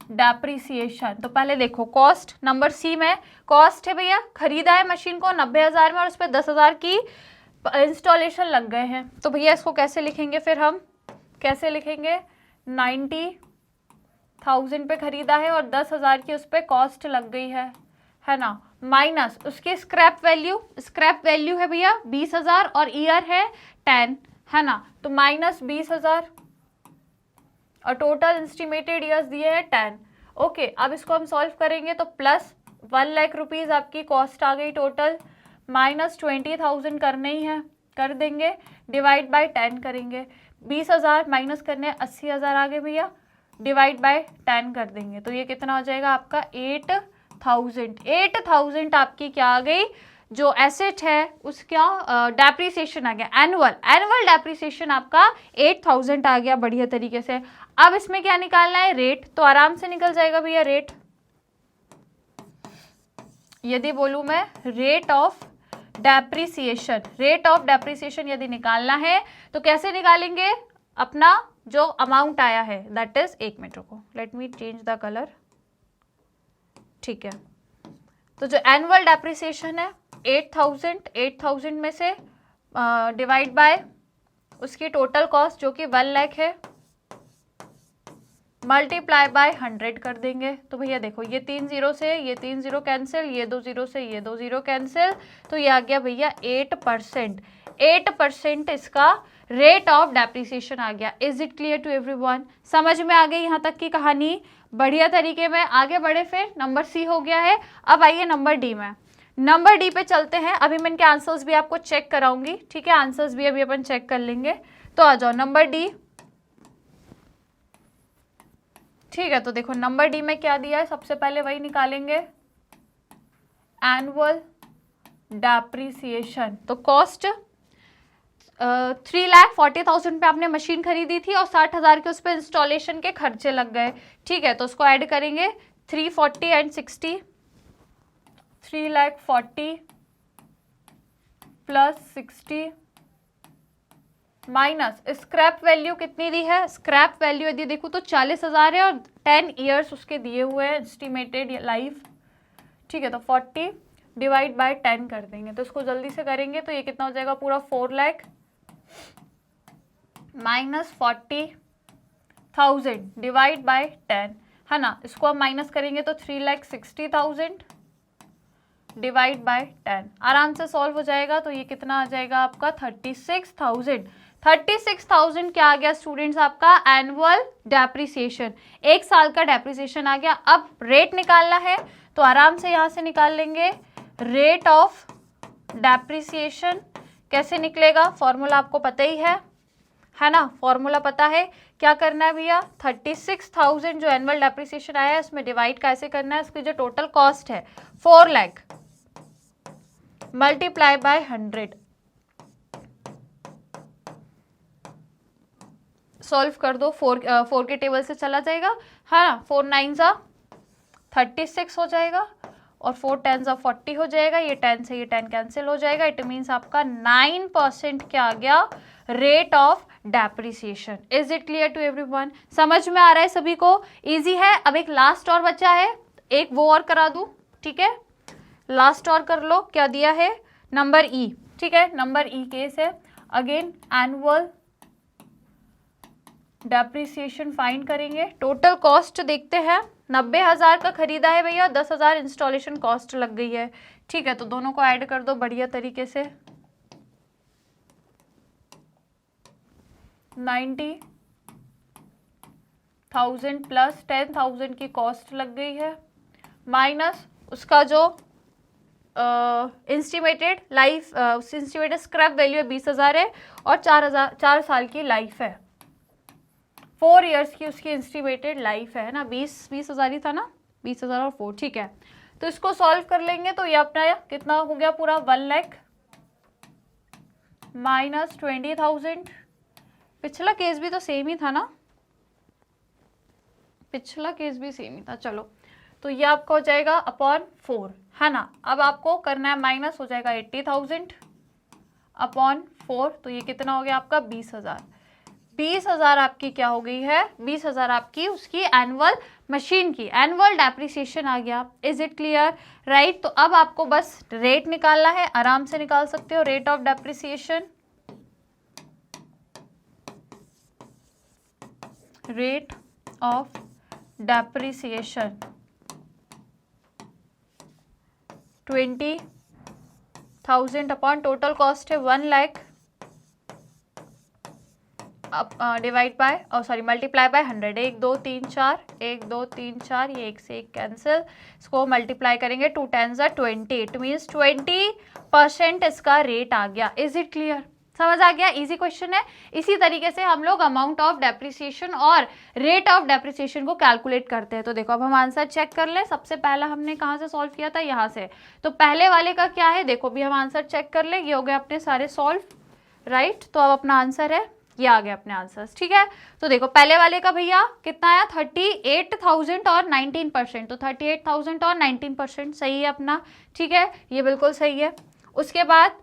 डेप्रिसिएशन। तो पहले देखो कॉस्ट, नंबर सी में कॉस्ट है भैया, खरीदा है मशीन को 90,000 में और उस पर 10,000 की इंस्टॉलेशन लग गए हैं। तो भैया इसको कैसे लिखेंगे, फिर हम कैसे लिखेंगे, 90,000 पे खरीदा है और 10,000 की उस पर कॉस्ट लग गई है ना, माइनस उसकी स्क्रैप वैल्यू, स्क्रैप वैल्यू है भैया 20,000 और ईयर है 10, है ना, तो माइनस 20,000 और टोटल एस्टिमेटेड ईयर्स दिए हैं 10। ओके, अब इसको हम सॉल्व करेंगे तो प्लस 1 लाख रुपीज़ आपकी कॉस्ट आ गई टोटल, माइनस 20,000 करने ही है, कर देंगे, डिवाइड बाय 10 करेंगे, 20,000 माइनस करने 80,000 आ गए भैया, डिवाइड बाय 10 कर देंगे तो ये कितना हो जाएगा आपका 8,000 आपकी क्या आ गई, जो एसेट है उसका डेप्रिसिएशन आ गया, एनुअल डेप्रिसिएशन आपका 8,000 आ गया बढ़िया तरीके से। अब इसमें क्या निकालना है, रेट, तो आराम से निकल जाएगा भैया रेट। यदि बोलूं मैं rate of depreciation, rate of depreciation यदि निकालना है तो कैसे निकालेंगे, अपना जो अमाउंट आया है दैट इज, एक मिनट रुको, let me change the colour, ठीक है। तो जो एनुअल डेप्रिसिएशन है 8,000 में से डिवाइड बाय उसकी टोटल कॉस्ट जो कि 1 लाख है, मल्टीप्लाई बाय 100 कर देंगे। तो भैया देखो ये 3 0 से ये 3 0 कैंसिल, ये 2 0 से ये 2 0 कैंसिल, तो ये आ गया भैया 8% इसका रेट ऑफ डेप्रिसिएशन आ गया। Is it clear to everyone, समझ में आ गई यहाँ तक की कहानी, बढ़िया तरीके में आगे बढ़े। फिर नंबर सी हो गया है, अब आइए नंबर डी में, नंबर डी पे चलते हैं। अभी मैं इनके आंसर्स भी आपको चेक कराऊंगी, ठीक है, आंसर्स भी अभी अपन चेक कर लेंगे। तो आ जाओ नंबर डी, ठीक है। तो देखो नंबर डी में क्या दिया है, सबसे पहले वही निकालेंगे, एनुअल डेप्रिसिएशन। तो कॉस्ट 3,40,000 पे आपने मशीन खरीदी थी और 60,000 के उस पर इंस्टॉलेशन के खर्चे लग गए, ठीक है। तो उसको ऐड करेंगे 340 and 60, 3,40,000 plus 60 minus scrap value कितनी दी है, स्क्रैप वैल्यू यदि देखूँ तो 40,000 है और 10 ईयर्स उसके दिए हुए हैं एस्टिमेटेड लाइफ, ठीक है। तो 40 डिवाइड बाय 10 कर देंगे, तो इसको जल्दी से करेंगे तो ये कितना हो जाएगा पूरा 4 लाख माइनस 40,000 डिवाइड बाय 10, है ना। इसको हम माइनस करेंगे तो 3,60,000 डिवाइड बाय 10, आराम से सॉल्व हो जाएगा। तो ये कितना आ जाएगा आपका 36,000। 36,000 क्या आ गया स्टूडेंट्स आपका एनुअल डेप्रिसिएशन, एक साल का डेप्रिसिएशन आ गया। अब रेट निकालना है तो आराम से यहाँ से निकाल लेंगे रेट ऑफ डेप्रिसिएशन। कैसे निकलेगा, फॉर्मूला आपको पता ही है ना, फॉर्मूला पता है। क्या करना है भैया, 36,000 जो एनुअल डेप्रिसिएशन आया है इसमें डिवाइड कैसे करना है, इसकी जो टोटल कॉस्ट है 4 लाख मल्टीप्लाई बाय 100, सॉल्व कर दो। 4 के टेबल से चला जाएगा, है ना। 4 9 36 हो जाएगा और 4 10 40 हो जाएगा। ये 10 से ये 10 कैंसिल हो जाएगा। इट मीन्स आपका 9% क्या आ गया rate of depreciation. Is it clear to everyone, समझ में आ रहा है सभी को, इजी है। अब एक लास्ट और बचा है, एक वो और करा दूं, ठीक है, लास्ट और कर लो। क्या दिया है, नंबर ई, ठीक है, नंबर ई केस है। अगेन एनुअल डेप्रिसिएशन फाइंड करेंगे। टोटल कॉस्ट देखते हैं, 90,000 का खरीदा है भैया, 10,000 इंस्टॉलेशन कॉस्ट लग गई है, ठीक है। तो दोनों को ऐड कर दो बढ़िया तरीके से। 90,000 प्लस 10,000 की कॉस्ट लग गई है, माइनस उसका जो इंस्टीमेटेड लाइफ, इंस्टीमेटेड स्क्रैप वैल्यू 20,000 है और 4 साल की लाइफ है, 4 इयर्स की उसकी इंस्टीमेटेड लाइफ है ना। 20,000 ही था ना, 20,000 और 4, ठीक है। तो इसको सॉल्व कर लेंगे तो ये अपना कितना हो गया पूरा 1 लाख माइनस 20,000। पिछला केस भी तो सेम ही था ना, पिछला केस भी सेम ही था, चलो। तो ये आपका हो जाएगा अपॉन 4, है ना। अब आपको करना है माइनस, हो जाएगा 80,000 अपॉन 4, तो ये कितना हो गया आपका 20,000। 20,000 आपकी क्या हो गई है, 20,000 आपकी उसकी एनुअल मशीन की एनुअल डेप्रिसिएशन आ गया। Is it clear, right. तो अब आपको बस रेट निकालना है, आराम से निकाल सकते हो rate of depreciation. Rate of depreciation 20,000 upon total cost है 1 lakh divide by multiply by 100। 1 2 3 4, 1 2 3 4, ये 1 से 1 कैंसिल, इसको मल्टीप्लाई करेंगे 2 10 20। इट मीन्स 20% इसका रेट आ गया। इज इट क्लियर, समझ आ गया, इजी क्वेश्चन है। इसी तरीके से हम लोग अमाउंट ऑफ डेप्रिसिएशन और रेट ऑफ डेप्रिसिएशन को कैलकुलेट करते हैं। तो देखो अब हम आंसर चेक कर लें। सबसे पहला हमने कहाँ से सॉल्व किया था, यहाँ से। तो पहले वाले का क्या है, देखो भी हम आंसर चेक कर ले। ये हो गए अपने सारे सॉल्व, राइट। तो अब अपना आंसर है, ये आ गया अपने आंसर्स, ठीक है। तो देखो पहले वाले का भैया कितना आया 38,000 और 19%, तो 38,000 और 19% सही है अपना, ठीक है, ये बिल्कुल सही है। उसके बाद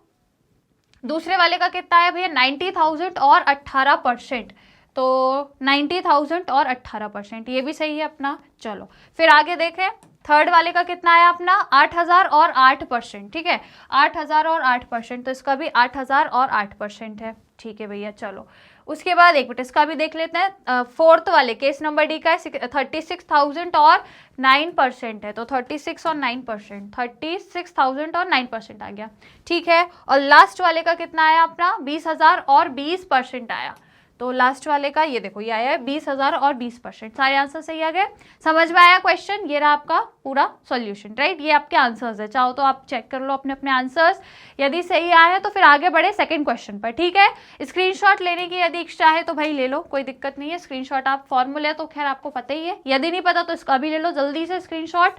दूसरे वाले का कितना आया भैया 90,000 और 18%, तो 90,000 और 18%, ये भी सही है अपना। चलो फिर आगे देखें, थर्ड वाले का कितना आया अपना 8,000 और 8%, ठीक है, 8,000 और 8%, तो इसका भी 8,000 और 8% है, ठीक है भैया। चलो उसके बाद एक मिनट इसका भी देख लेते हैं। फोर्थ वाले केस नंबर डी का है 36,000 और 9% है, तो 36 और 9%, 36,000 और 9% आ गया, ठीक है। और लास्ट वाले का कितना आया अपना 20,000 और 20% आया, तो लास्ट वाले का ये देखो ये आया है 20,000 और 20%। सारे आंसर सही आ गए, समझ में आया क्वेश्चन। ये रहा आपका पूरा सॉल्यूशन, राइट। ये आपके आंसर्स है, चाहो तो आप चेक कर लो अपने अपने आंसर्स। यदि सही आए तो फिर आगे बढ़े सेकंड क्वेश्चन पर, ठीक है। स्क्रीनशॉट लेने की यदि इच्छा है तो भाई ले लो, कोई दिक्कत नहीं है। स्क्रीनशॉट आप फॉर्मूले तो खैर आपको पता ही है, यदि नहीं पता तो इसका भी ले लो जल्दी से स्क्रीनशॉट।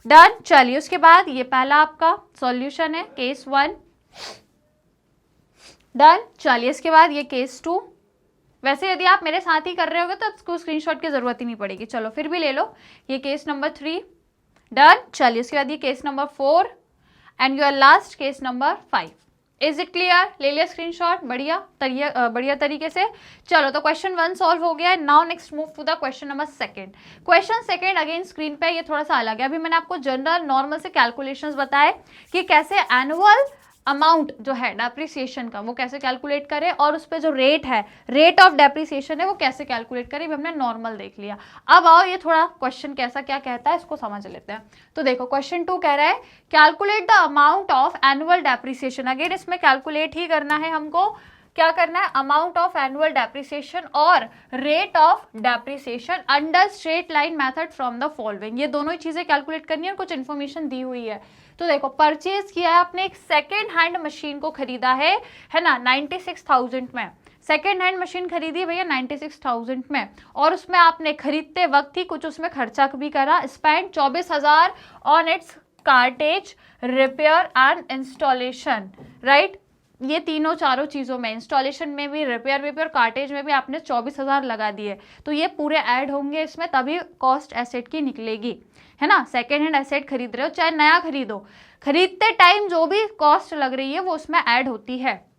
डन, चलिए उसके बाद ये पहला आपका सॉल्यूशन है केस 1, डन। चलिए इसके बाद ये केस 2। वैसे यदि आप मेरे साथ ही कर रहे होगे तो आपको स्क्रीनशॉट की जरूरत ही नहीं पड़ेगी, चलो फिर भी ले लो। ये केस नंबर 3, डन। चलिए उसके बाद ये case number 4 and your last case number 5, is it clear? ले लिया स्क्रीनशॉट? बढ़िया तरीके से। चलो तो क्वेश्चन 1 सॉल्व हो गया है। Now next move to the question number 2। Question 2 again screen पे, ये थोड़ा सा अलग है। अभी मैंने आपको जनरल नॉर्मल से कैलकुलेशंस बताए कि कैसे एनुअल अमाउंट जो है डेप्रिसिएशन का वो कैसे कैलकुलेट करें, और उस पर जो रेट ऑफ डेप्रिसिएशन है वो कैसे कैलकुलेट करें। हमने नॉर्मल देख लिया। अब आओ ये थोड़ा क्वेश्चन कैसा क्या कहता है इसको समझ लेते हैं। तो देखो क्वेश्चन 2 कह रहा है calculate the amount of annual depreciation. Again इसमें कैलकुलेट ही करना है हमको। क्या करना है? अमाउंट ऑफ एनुअल डेप्रिसिएशन और rate of depreciation under straight line method from the following. ये दोनों ही चीजें कैलकुलेट करनी है और कुछ इन्फॉर्मेशन दी हुई है। तो देखो परचेज किया है आपने एक सेकेंड हैंड मशीन को खरीदा है ना 96,000 में। सेकेंड हैंड मशीन खरीदी भैया 96,000 में, और उसमें आपने खरीदते वक्त ही कुछ उसमें खर्चा भी करा, spend 24,000 on its cartage, repair and installation, right. ये तीनों चारों चीज़ों में, इंस्टॉलेशन में भी, रिपेयर कार्टेज में भी आपने 24,000 लगा दिए। तो ये पूरे ऐड होंगे इसमें, तभी कॉस्ट एसेट की निकलेगी, है ना। सेकेंड हैंड एसेट खरीद रहे हो चाहे नया खरीदो, खरीदते टाइम जो भी कॉस्ट लग रही है वो उसमें ऐड होती है।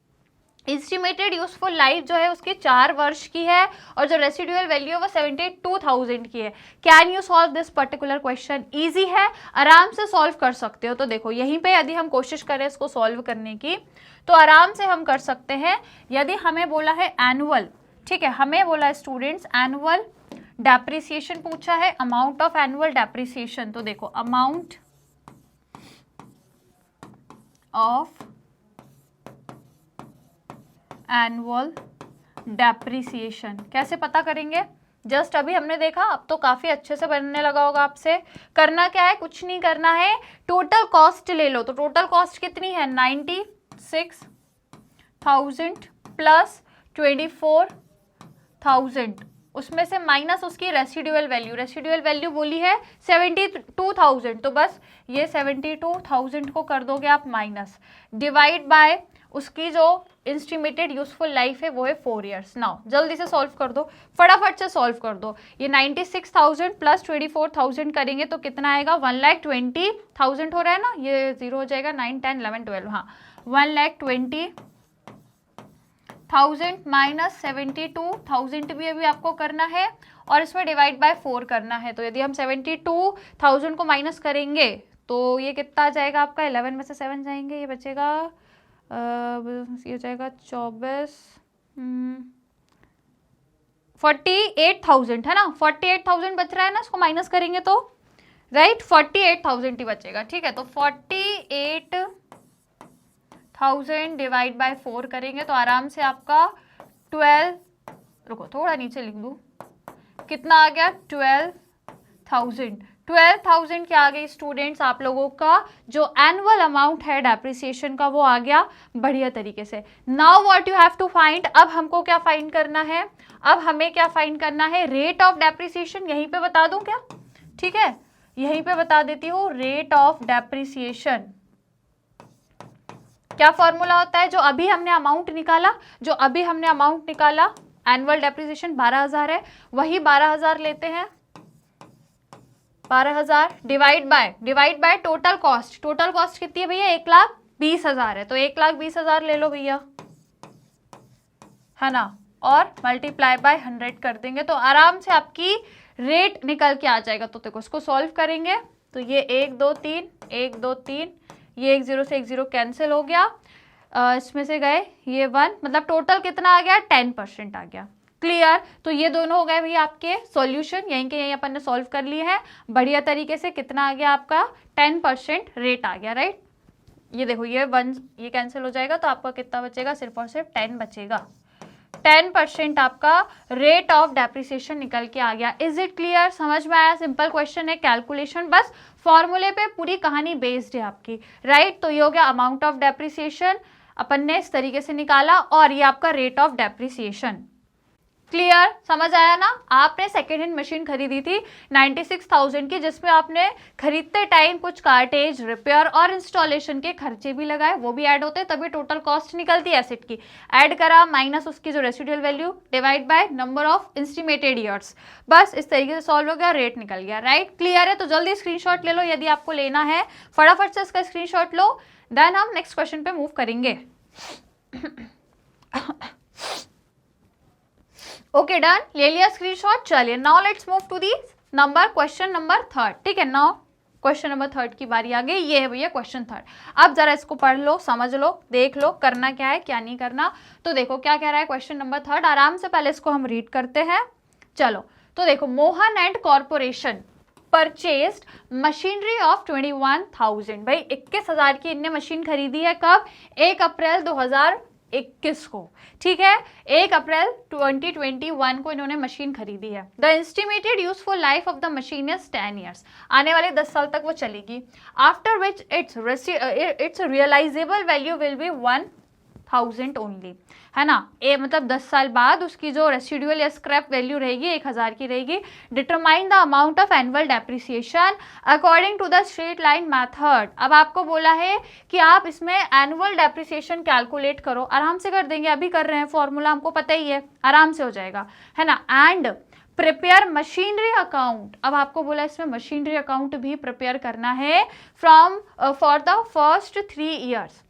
एस्टिमेटेड यूजफुल लाइफ जो है उसकी 4 वर्ष की है, और जो रेसिडुअल वैल्यू है वो 72,000 की है। Can you solve this particular question? Easy है, आराम से सॉल्व कर सकते हो। तो देखो यहीं पे यदि हम कोशिश करें इसको सॉल्व करने की तो आराम से हम कर सकते हैं। यदि हमें बोला है एनुअल, ठीक है, हमें बोला है स्टूडेंट्स एनुअल डेप्रिसिएशन पूछा है, अमाउंट ऑफ एनुअल डेप्रिसिएशन। तो देखो अमाउंट ऑफ एनुअल डेप्रिसिएशन कैसे पता करेंगे? जस्ट अभी हमने देखा, अब तो काफी अच्छे से बनने लगा होगा आपसे। करना क्या है? कुछ नहीं करना है, टोटल कॉस्ट ले लो। तो टोटल कॉस्ट कितनी है? 96,000 प्लस 24,000, उसमें से माइनस उसकी रेसिडुअल वैल्यू बोली है 72,000। तो बस ये 72,000 को कर दोगे आप माइनस, डिवाइड बाय उसकी जो एस्टिमेटेड यूजफुल लाइफ है वो है 4 ईयर्स। नाउ जल्दी से सॉल्व कर दो, फटाफट से सॉल्व कर दो। ये 96,000 प्लस 24,000 करेंगे तो कितना आएगा? 1,20,000 हो रहा है ना, ये 0 हो जाएगा, 9, 10, 11, 12, हाँ 1,20,000 माइनस 72,000 भी अभी आपको करना है, और इसमें डिवाइड बाय 4 करना है। तो यदि हम 72,000 को माइनस करेंगे तो ये कितना आ जाएगा आपका? 11 में से 7 जाएंगे, ये बचेगा ये जाएगा 24, 48,000 है ना, 48,000 बच रहा है ना, इसको माइनस करेंगे तो राइट 48,000 ही बचेगा, ठीक है। तो 48,000 डिवाइड बाय 4 करेंगे तो आराम से आपका 12, रुको थोड़ा नीचे लिख दूं, कितना आ गया? 12,000 क्या आ गई स्टूडेंट्स? आप लोगों का जो एनुअल अमाउंट है डेप्रिसिएशन का वो आ गया बढ़िया तरीके से। Now what you have to find, अब हमको क्या फाइंड करना है? अब हमें क्या फाइंड करना है? Rate of depreciation. यहीं पे बता दूं क्या? ठीक है, यहीं पे बता देती हूँ। रेट ऑफ डेप्रिसिएशन क्या फॉर्मूला होता है? जो अभी हमने अमाउंट निकाला, एनुअल डेप्रिसिएशन 12,000 है, वही 12,000 लेते हैं, 12,000 divide by total cost. Total cost कितनी है भैया? 1,20,000 है, तो 1,20,000 ले लो भैया, है ना, और मल्टीप्लाई बाय 100 कर देंगे तो आराम से आपकी रेट निकल के आ जाएगा। तो देखो इसको सॉल्व करेंगे तो ये 1 2 3 1 2 3, ये 1 0 से 1 0 कैंसिल हो गया, इसमें से गए ये 1, मतलब टोटल कितना आ गया? 10% आ गया। क्लियर? तो ये दोनों हो गए भैया आपके सॉल्यूशन, यहीं के यहीं अपन ने सॉल्व कर लिए हैं बढ़िया तरीके से। कितना आ गया आपका? 10% रेट आ गया, राइट। ये देखो ये 1 ये कैंसिल हो जाएगा तो आपका कितना बचेगा? सिर्फ और सिर्फ 10 बचेगा। 10% आपका रेट ऑफ डेप्रिसिएशन निकल के आ गया। Is it clear? समझ में आया? सिंपल क्वेश्चन है, कैलकुलेशन बस फॉर्मूले पे पूरी कहानी बेस्ड है आपकी, राइट। तो ये हो गया अमाउंट ऑफ डेप्रिसिएशन, अपन ने इस तरीके से निकाला, और ये आपका रेट ऑफ डेप्रिसिएशन। क्लियर? समझ आया ना? आपने सेकेंड हैंड मशीन खरीदी थी 96,000 की, जिसमें आपने खरीदते टाइम कुछ कार्टेज, रिपेयर और इंस्टॉलेशन के खर्चे भी लगाए, वो भी ऐड होते हैं, तभी टोटल कॉस्ट निकलती है एसेट की। ऐड करा माइनस उसकी जो residual value divide by number of estimated years, बस इस तरीके से सॉल्व हो गया, रेट निकल गया, राइट। क्लियर है? तो जल्दी स्क्रीनशॉट ले लो, यदि आपको लेना है फटाफट से इसका स्क्रीनशॉट लो, देन हम नेक्स्ट क्वेश्चन पे मूव करेंगे। ओके डन, ले लिया स्क्रीनशॉट। चलिए now let's move to the number question number third. ठीक है, नाउ क्वेश्चन नंबर थर्ड की बारी आ गई। ये है भैया क्वेश्चन थर्ड। अब जरा इसको पढ़ लो, समझ लो, देख लो करना क्या है क्या नहीं करना। तो देखो क्या कह रहा है क्वेश्चन नंबर थर्ड, आराम से पहले इसको हम रीड करते हैं। चलो तो देखो, Mohan and corporation purchased machinery of 21,000। भाई 21,000 की इनने मशीन खरीदी है। कब? 1 अप्रैल 2021 को। ठीक है, 1 अप्रैल 2021 को इन्होंने मशीन खरीदी है। The estimated useful life of the machine is 10 years. आने वाले 10 साल तक वो चलेगी। After which its realisable value will be 1,000 only, है ना। मतलब 10 साल बाद उसकी जो रेसिडुअल या स्क्रैप वैल्यू रहेगी 1,000 की रहेगी। Determine the amount of annual depreciation according to the straight line method. अब आपको बोला है कि आप इसमें एनुअल डेप्रिसिएशन कैलकुलेट करो। आराम से कर देंगे, अभी कर रहे हैं, फॉर्मूला हमको पता ही है, आराम से हो जाएगा, है ना। And prepare machinery account. अब आपको बोला इसमें मशीनरी अकाउंट भी प्रिपेयर करना है from for the first 3 years.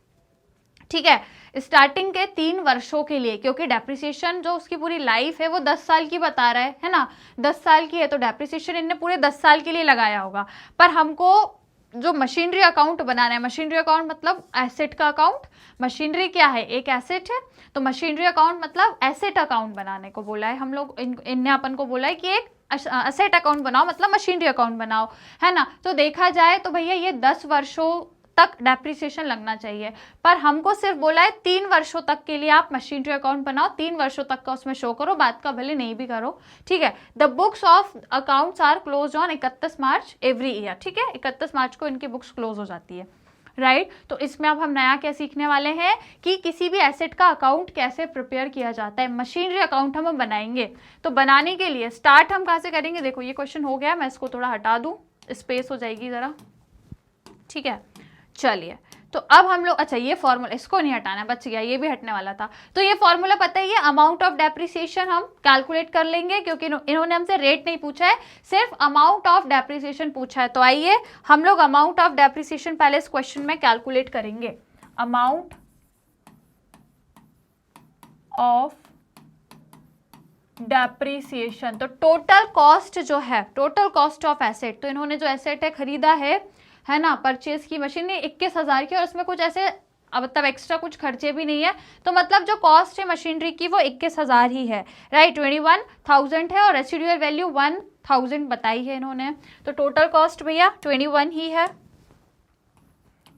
ठीक है, स्टार्टिंग के 3 वर्षों के लिए, क्योंकि डेप्रिसिएशन जो उसकी पूरी लाइफ है वो 10 साल की बता रहा है ना। 10 साल की है तो डेप्रिसिएशन इनने पूरे 10 साल के लिए लगाया होगा। पर हमको जो मशीनरी अकाउंट बनाना है, मशीनरी अकाउंट मतलब एसेट का अकाउंट। मशीनरी क्या है? एक एसेट है। तो मशीनरी अकाउंट मतलब एसेट अकाउंट बनाने को बोला है हम लोग। इनने अपन को बोला है कि एक एसेट अकाउंट बनाओ, मतलब मशीनरी अकाउंट बनाओ, है ना। तो देखा जाए तो भैया ये 10 वर्षों तक डेप्रिसिएशन लगना चाहिए, पर हमको सिर्फ बोला है 3 वर्षों तक के लिए आप मशीनरी अकाउंट बनाओ, 3 वर्षों तक का उसमें शो करो, बाद का भले नहीं भी करो। ठीक है, the books of accounts are close on 31 March every year. ठीक है, 31 मार्च को इनकी बुक्स क्लोज हो जाती है, राइट। तो इसमें अब हम नया क्या सीखने वाले हैं कि किसी भी एसेट का अकाउंट कैसे प्रिपेयर किया जाता है। मशीनरी अकाउंट हम बनाएंगे, तो बनाने के लिए स्टार्ट हम कहाँ से करेंगे? देखो ये क्वेश्चन हो गया, मैं इसको थोड़ा हटा दूं, स्पेस हो जाएगी जरा। ठीक है, चलिए तो अब हम लोग, अच्छा ये फॉर्मूला इसको नहीं हटाना, बच गया, ये भी हटने वाला था। तो ये फॉर्मूला पता ही है, अमाउंट ऑफ डेप्रिसिएशन हम कैलकुलेट कर लेंगे, क्योंकि इन्होंने हमसे रेट नहीं पूछा है, सिर्फ अमाउंट ऑफ डेप्रिसिएशन पूछा है। तो आइए हम लोग अमाउंट ऑफ डेप्रिसिएशन पहले इस क्वेश्चन में कैलकुलेट करेंगे। अमाउंट ऑफ डेप्रिसिएशन, तो टोटल कॉस्ट जो है, टोटल कॉस्ट ऑफ एसेट। तो इन्होंने जो एसेट है खरीदा है ना, परचेज की मशीन 21,000 की, और उसमें कुछ ऐसे मतलब एक्स्ट्रा कुछ खर्चे भी नहीं है। तो मतलब जो कॉस्ट है मशीनरी की वो 21,000 ही है, राइट। 21,000 है और रेसिडुअल वैल्यू 1,000 बताई है इन्होंने। तो टोटल कॉस्ट भैया 21 ही है।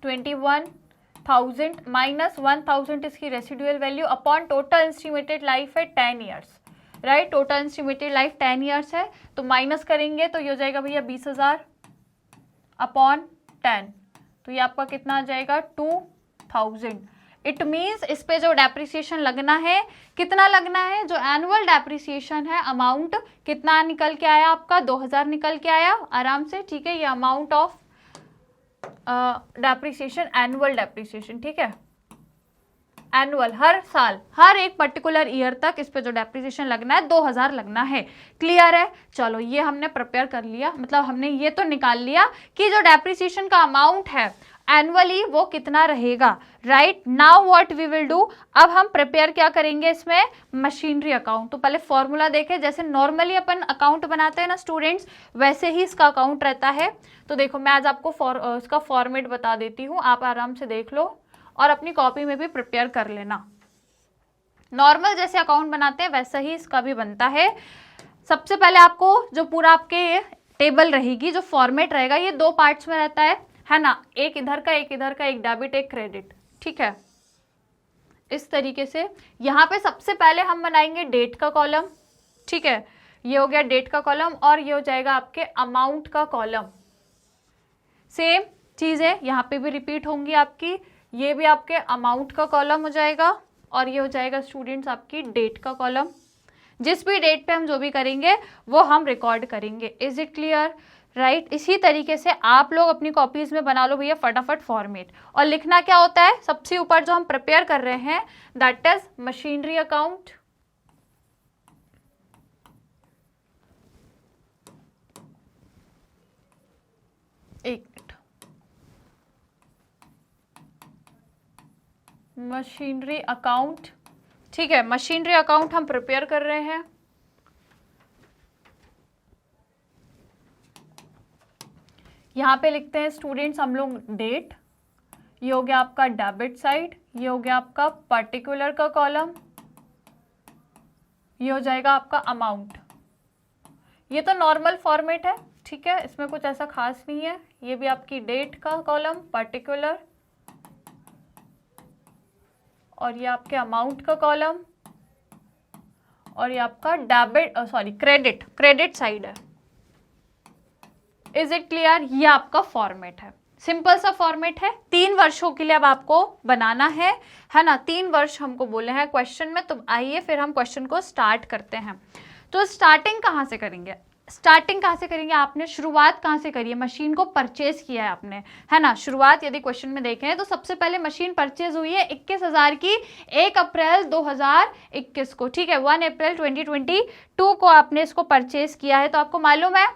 21,000 माइनस 1,000 इसकी residual value upon total estimated life है 10 years, right. Total estimated life 10 years है, तो माइनस करेंगे तो ये हो जाएगा भैया 20,000 अपॉन 10। तो ये आपका कितना आ जाएगा? 2,000। इट मीन्स इस पे जो डेप्रिसिएशन लगना है, कितना लगना है? जो एनुअल डेप्रिसिएशन है अमाउंट कितना निकल के आया आपका? 2,000 निकल के आया आराम से। ठीक है, ये amount of depreciation, annual depreciation. ठीक है, एनुअल, हर साल, हर एक पर्टिकुलर ईयर तक इस पे जो डेप्रिसिएशन लगना है 2,000 लगना है। क्लियर है? चलो ये हमने प्रिपेयर कर लिया, मतलब हमने ये तो निकाल लिया कि जो डेप्रिसिएशन का अमाउंट है एनुअली वो कितना रहेगा, right. Now what we will do, अब हम प्रिपेयर क्या करेंगे इसमें? Machinery account. तो पहले फॉर्मूला देखें, जैसे नॉर्मली अपन अकाउंट बनाते हैं ना स्टूडेंट्स, वैसे ही इसका अकाउंट रहता है। तो देखो मैं आज आपको इसका फॉर्मेट बता देती हूँ, आप आराम से देख लो और अपनी कॉपी में भी प्रिपेयर कर लेना। नॉर्मल जैसे अकाउंट बनाते हैं वैसा ही इसका भी बनता है। सबसे पहले आपको जो पूरा आपके टेबल रहेगी, जो फॉर्मेट रहेगा, ये 2 पार्ट्स में रहता है ना। एक इधर का, एक इधर का, एक डेबिट एक क्रेडिट। ठीक है, इस तरीके से यहाँ पे सबसे पहले हम बनाएंगे डेट का कॉलम। ठीक है, ये हो गया डेट का कॉलम, और ये हो जाएगा आपके अमाउंट का कॉलम। सेम चीज़ें यहाँ पे भी रिपीट होंगी आपकी, ये भी आपके अमाउंट का कॉलम हो जाएगा, और ये हो जाएगा स्टूडेंट्स आपकी डेट का कॉलम। जिस भी डेट पे हम जो भी करेंगे वो हम रिकॉर्ड करेंगे। Is it clear, right. इसी तरीके से आप लोग अपनी कॉपीज में बना लो भैया फटाफट फॉर्मेट। और लिखना क्या होता है? सबसे ऊपर जो हम प्रिपेयर कर रहे हैं दैट इज मशीनरी अकाउंट, एक मशीनरी अकाउंट, ठीक है, मशीनरी अकाउंट हम प्रिपेयर कर रहे हैं। यहाँ पे लिखते हैं स्टूडेंट्स हम लोग डेट, ये हो गया आपका डेबिट साइड, ये हो गया आपका पर्टिकुलर का कॉलम, ये हो जाएगा आपका अमाउंट। ये तो नॉर्मल फॉर्मेट है, ठीक है, इसमें कुछ ऐसा खास नहीं है। ये भी आपकी डेट का कॉलम, पर्टिकुलर, और ये आपके अमाउंट का कॉलम, और ये आपका डेबिट क्रेडिट साइड है। Is it clear? ये आपका फॉर्मेट है, सिंपल सा फॉर्मेट है। 3 वर्षों के लिए अब आपको बनाना है ना, 3 वर्ष हमको बोले हैं क्वेश्चन में। तो आइए फिर हम क्वेश्चन को स्टार्ट करते हैं। तो स्टार्टिंग कहाँ से करेंगे? आपने शुरुआत कहाँ से करी है? मशीन को परचेज किया है आपने, है ना। शुरुआत यदि क्वेश्चन में देखें तो सबसे पहले मशीन परचेज हुई है 21,000 की 1 अप्रैल 2021 को, ठीक है। 1 अप्रैल 2022 को आपने इसको परचेज किया है। तो आपको मालूम है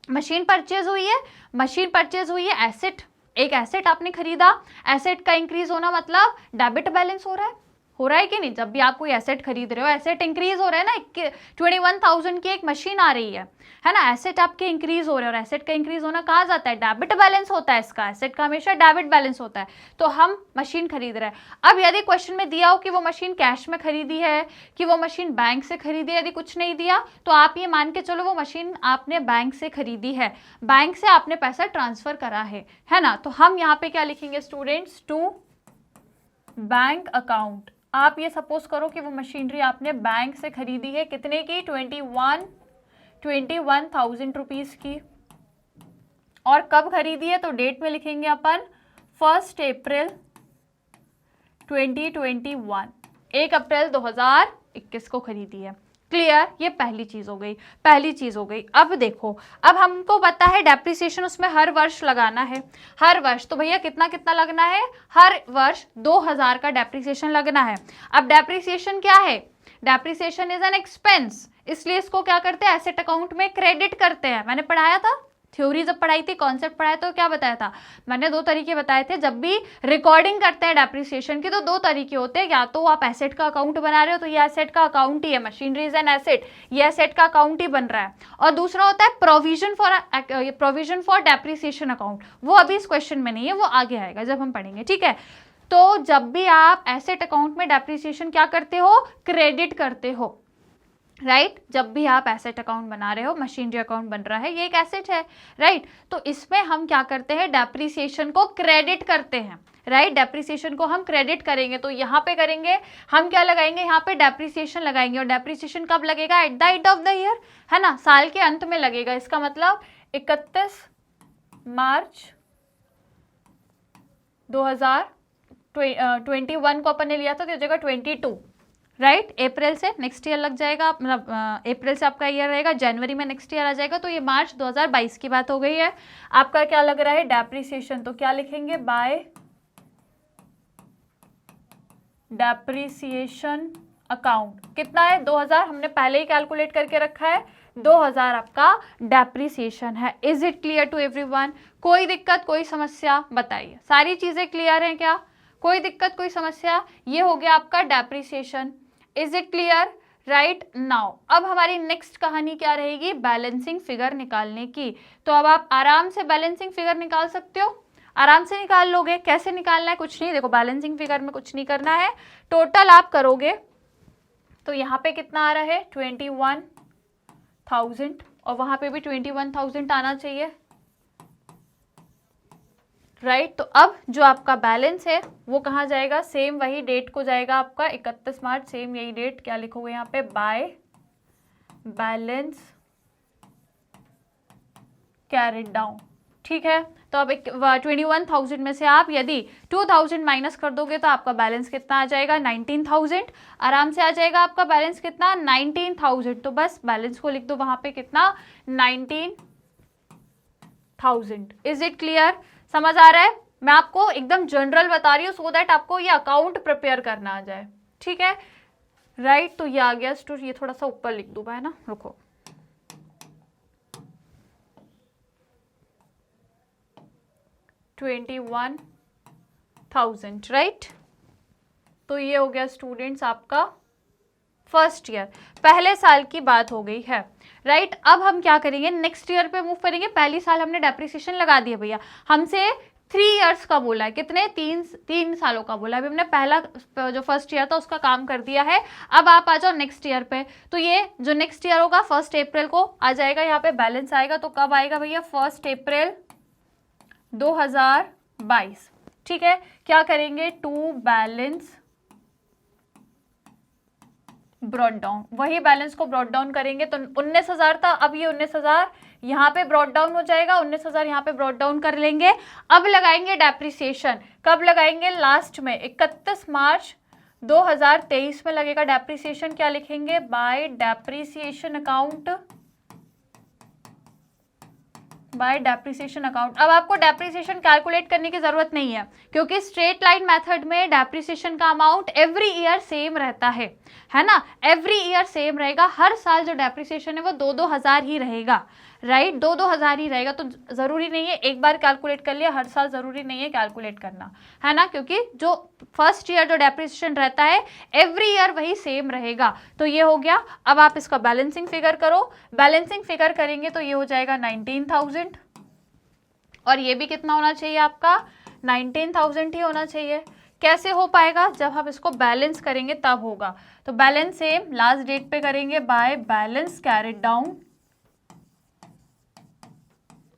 मशीन परचेज हुई है एसेट, एक एसेट आपने खरीदा। एसेट का इंक्रीज होना मतलब डेबिट बैलेंस हो रहा है कि नहीं? जब भी आप कोई एसेट खरीद रहे हो, एसेट इंक्रीज हो रहा है ना। 21,000 की एक मशीन आ रही है ना, एसेट आपके इंक्रीज हो रहे हैं। और एसेट का इंक्रीज होना कहा जाता है? डेबिट बैलेंस होता है इसका, एसेट का हमेशा डेबिट बैलेंस होता है। तो हम मशीन खरीद रहे हैं। अब यदि क्वेश्चन में दिया हो कि वो मशीन कैश में खरीदी है, कि वो मशीन बैंक से खरीदी है, यदि कुछ नहीं दिया तो आप ये मान के चलो वो मशीन आपने बैंक से खरीदी है, बैंक से आपने पैसा ट्रांसफर करा है ना। तो हम यहाँ पे क्या लिखेंगे स्टूडेंट्स? To bank account. आप ये सपोज करो कि वो मशीनरी आपने बैंक से खरीदी है, कितने की? 21,000 रुपीज की। और कब खरीदी है? तो डेट में लिखेंगे अपन 1 अप्रैल 2021, 1 अप्रैल 2021 को खरीदी है। क्लियर? ये पहली चीज हो गई। अब देखो, अब हमको पता है डेप्रिसिएशन उसमें हर वर्ष लगाना है, हर वर्ष। तो भैया कितना लगना है? हर वर्ष 2,000 का डेप्रिसिएशन लगना है। अब डेप्रिसिएशन क्या है? डेप्रिसिएशन इज एन एक्सपेंस, इसलिए इसको क्या करते हैं? एसेट अकाउंट में क्रेडिट करते हैं। मैंने पढ़ाया था, थ्योरी जब पढ़ाई थी, कॉन्सेप्ट पढ़ाया तो क्या बताया था मैंने? 2 तरीके बताए थे। जब भी रिकॉर्डिंग करते हैं डेप्रिसिएशन की तो 2 तरीके होते हैं, या तो आप एसेट का अकाउंट बना रहे हो तो ये एसेट का अकाउंट ही है, मशीनरी इज एन एसेट, ये एसेट का अकाउंट ही बन रहा है। और दूसरा होता है प्रोविजन फॉर डेप्रिसिएशन अकाउंट, वो अभी इस क्वेश्चन में नहीं है, वो आगे आएगा जब हम पढ़ेंगे, ठीक है। तो जब भी आप एसेट अकाउंट में डेप्रिसिएशन क्या करते हो? क्रेडिट करते हो, राइट। जब भी आप एसेट अकाउंट बना रहे हो, मशीनरी अकाउंट बन रहा है, ये एक एसेट है, राइट। तो इसमें हम क्या करते हैं? डेप्रिसिएशन को क्रेडिट करते हैं, राइट। डेप्रिसिएशन को हम क्रेडिट करेंगे। तो यहाँ पे करेंगे हम क्या लगाएंगे? यहाँ पे डेप्रिसिएशन लगाएंगे। और डेप्रिसिएशन कब लगेगा? At the end of the year, है ना, साल के अंत में लगेगा। इसका मतलब 31 मार्च 2021 को अपन ने लिया था, तो जगह 22, राइट। अप्रैल से नेक्स्ट ईयर लग जाएगा, मतलब अप्रैल से आपका ईयर रहेगा, जनवरी में नेक्स्ट ईयर आ जाएगा। तो ये मार्च 2022 की बात हो गई है। आपका क्या लग रहा है? डेप्रिसिएशन। तो क्या लिखेंगे? Bye depreciation account. कितना है? 2,000 हमने पहले ही कैलकुलेट करके रखा है, 2,000 आपका डेप्रिसिएशन है। Is it clear to everyone? कोई दिक्कत, कोई समस्या बताइए। सारी चीजें क्लियर हैं क्या? कोई दिक्कत, कोई समस्या? ये हो गया आपका depreciation. Is it clear? Right now अब हमारी नेक्स्ट कहानी क्या रहेगी? बैलेंसिंग फिगर निकालने की। तो अब आप आराम से बैलेंसिंग फिगर निकाल सकते हो, आराम से निकाल लोगे। कैसे निकालना है? कुछ नहीं, देखो बैलेंसिंग फिगर में कुछ नहीं करना है, टोटल आप करोगे तो यहाँ पे कितना आ रहा है? 21,000, और वहां पे भी 21,000 आना चाहिए, राइट। तो अब जो आपका बैलेंस है वो कहाँ जाएगा? सेम वही डेट को जाएगा आपका 31 मार्च, सेम यही डेट। क्या लिखोगे यहाँ पे? बाय बैलेंस कैरिड डाउन, ठीक है। तो अब 21,000 में से आप यदि 2,000 माइनस कर दोगे तो आपका बैलेंस कितना आ जाएगा? 19,000। आराम से आ जाएगा आपका बैलेंस कितना? 19,000। तो बस बैलेंस को लिख दो वहां पे, कितना? 19,000। Is it clear? समझ आ रहा है? मैं आपको एकदम जनरल बता रही हूँ सो दैट आपको ये अकाउंट प्रिपेयर करना आ जाए, ठीक है, राइट। तो ये आ गया स्टूडेंट, ये थोड़ा सा ऊपर लिख दूँ, है ना, रुको। $21,000, राइट। तो ये हो गया स्टूडेंट्स आपका फर्स्ट ईयर, पहले साल की बात हो गई है, राइट। अब हम क्या करेंगे, नेक्स्ट ईयर पे मूव करेंगे। पहली साल हमने डेप्रिसिएशन लगा दिया भैया, हमसे 3 इयर्स का बोला है, कितने, 3 सालों का बोला है। अभी हमने पहला जो फर्स्ट ईयर था उसका काम कर दिया है। अब आप आ जाओ नेक्स्ट ईयर पे, तो ये जो नेक्स्ट ईयर होगा 1 अप्रैल को आ जाएगा, यहाँ पे बैलेंस आएगा। तो कब आएगा भैया, 1 अप्रैल 2022, ठीक है। क्या करेंगे, टू बैलेंस ब्रॉड डाउन, वही बैलेंस को ब्रॉड डाउन करेंगे। तो 19,000 था, अब ये 19,000 यहाँ पे ब्रॉड डाउन हो जाएगा, 19,000 यहाँ पे ब्रॉड डाउन कर लेंगे। अब लगाएंगे डेप्रिसिएशन, कब लगाएंगे, लास्ट में 31 मार्च 2023 में लगेगा डेप्रिसिएशन। क्या लिखेंगे, bye depreciation account, bye depreciation account. अब आपको डेप्रिसिएशन कैलकुलेट करने की जरूरत नहीं है, क्योंकि स्ट्रेट लाइन मेथड में डेप्रिसिएशन का अमाउंट एवरी ईयर सेम रहता है ना, एवरी ईयर सेम रहेगा। हर साल जो डेप्रिसिएशन है वो 2-2 हज़ार ही रहेगा, राइट, 2-2 हज़ार ही रहेगा। तो जरूरी नहीं है एक बार कैलकुलेट कर लिया, हर साल जरूरी नहीं है कैलकुलेट करना, है ना, क्योंकि जो फर्स्ट ईयर जो डेप्रिसिएशन रहता है एवरी ईयर वही सेम रहेगा। तो ये हो गया। अब आप इसका बैलेंसिंग फिगर करो, बैलेंसिंग फिगर करेंगे तो ये हो जाएगा 19,000, और ये भी कितना होना चाहिए आपका, 19,000 ही होना चाहिए। कैसे हो पाएगा, जब हम इसको बैलेंस करेंगे तब होगा। तो बैलेंस सेम लास्ट डेट पे करेंगे, by balance carried down,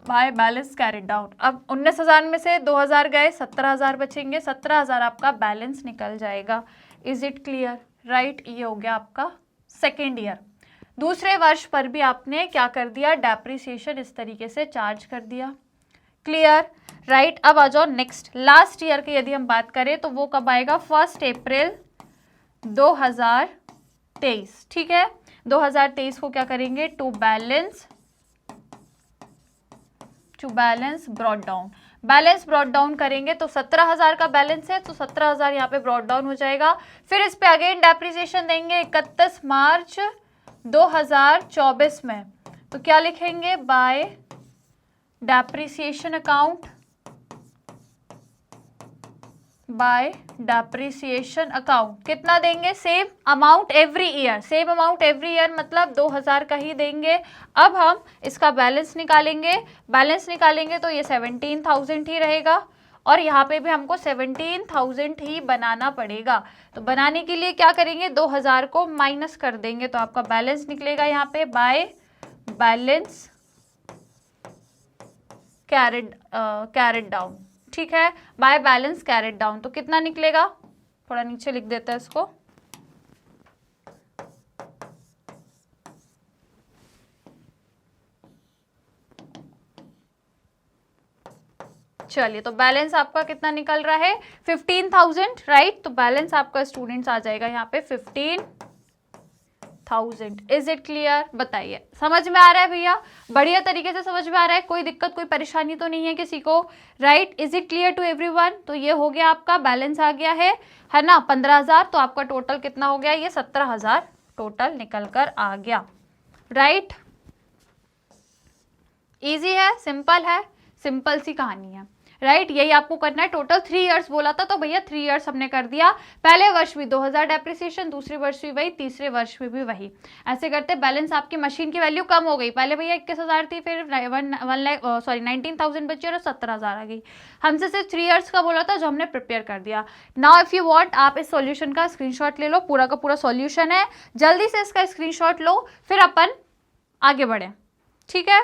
by balance carried down. अब 19,000 में से 2,000 गए, 17,000 बचेंगे, 17,000 आपका बैलेंस निकल जाएगा। Is it clear, right. ये हो गया आपका सेकेंड ईयर। दूसरे वर्ष पर भी आपने क्या कर दिया, डेप्रिसिएशन इस तरीके से चार्ज कर दिया, क्लियर, राइट। अब आ जाओ नेक्स्ट, लास्ट ईयर की यदि हम बात करें तो वो कब आएगा, 1 अप्रैल 2023, ठीक है। 2023 को क्या करेंगे, to balance brought down, balance brought down करेंगे तो 17,000 का बैलेंस है, तो 17,000 यहाँ पे ब्रॉड डाउन हो जाएगा। फिर इस पे अगेन डेप्रिसिएशन देंगे 31 मार्च 2024 में। तो क्या लिखेंगे, bye depreciation account, bye depreciation account. कितना देंगे, same amount every year, same amount every year, मतलब 2,000 का ही देंगे। अब हम इसका बैलेंस निकालेंगे, बैलेंस निकालेंगे तो ये 17,000 ही रहेगा, और यहाँ पे भी हमको 17,000 ही बनाना पड़ेगा। तो बनाने के लिए क्या करेंगे, 2,000 को माइनस कर देंगे, तो आपका बैलेंस निकलेगा यहाँ पे बाय बैलेंस कैरिड डाउन, ठीक है, बाय बैलेंस कैरिड डाउन। तो कितना निकलेगा, थोड़ा नीचे लिख देता है इसको, चलिए। तो बैलेंस आपका कितना निकल रहा है, 15,000, राइट। तो बैलेंस आपका स्टूडेंट्स आ जाएगा यहाँ पे 15,000। इज इट क्लियर, बताइए, समझ में आ रहा है भैया, बढ़िया तरीके से समझ में आ रहा है, कोई दिक्कत कोई परेशानी तो नहीं है किसी को, right. Is it clear to everyone. तो ये हो गया आपका बैलेंस आ गया है ना, 15,000। तो आपका टोटल कितना हो गया, ये 17,000 टोटल निकल कर आ गया, राइट। इजी है, सिंपल है, सिंपल सी कहानी है, राइट। यही आपको करना है। टोटल 3 इयर्स बोला था, तो भैया 3 इयर्स हमने कर दिया। पहले वर्ष भी 2,000 डेप्रिसिएशन, दूसरे वर्ष भी वही, तीसरे वर्ष में भी वही। ऐसे करते बैलेंस आपकी मशीन की वैल्यू कम हो गई, पहले भैया 21,000 थी, फिर 19,000 बची और 17,000 आ गई। हमसे सिर्फ 3 इयर्स का बोला था, जो हमने प्रिपेयर कर दिया। नाउ इफ यू वांट, आप इस सॉल्यूशन का स्क्रीनशॉट ले लो, पूरा का पूरा सॉल्यूशन है, जल्दी से इसका स्क्रीनशॉट लो, फिर अपन आगे बढ़े, ठीक है,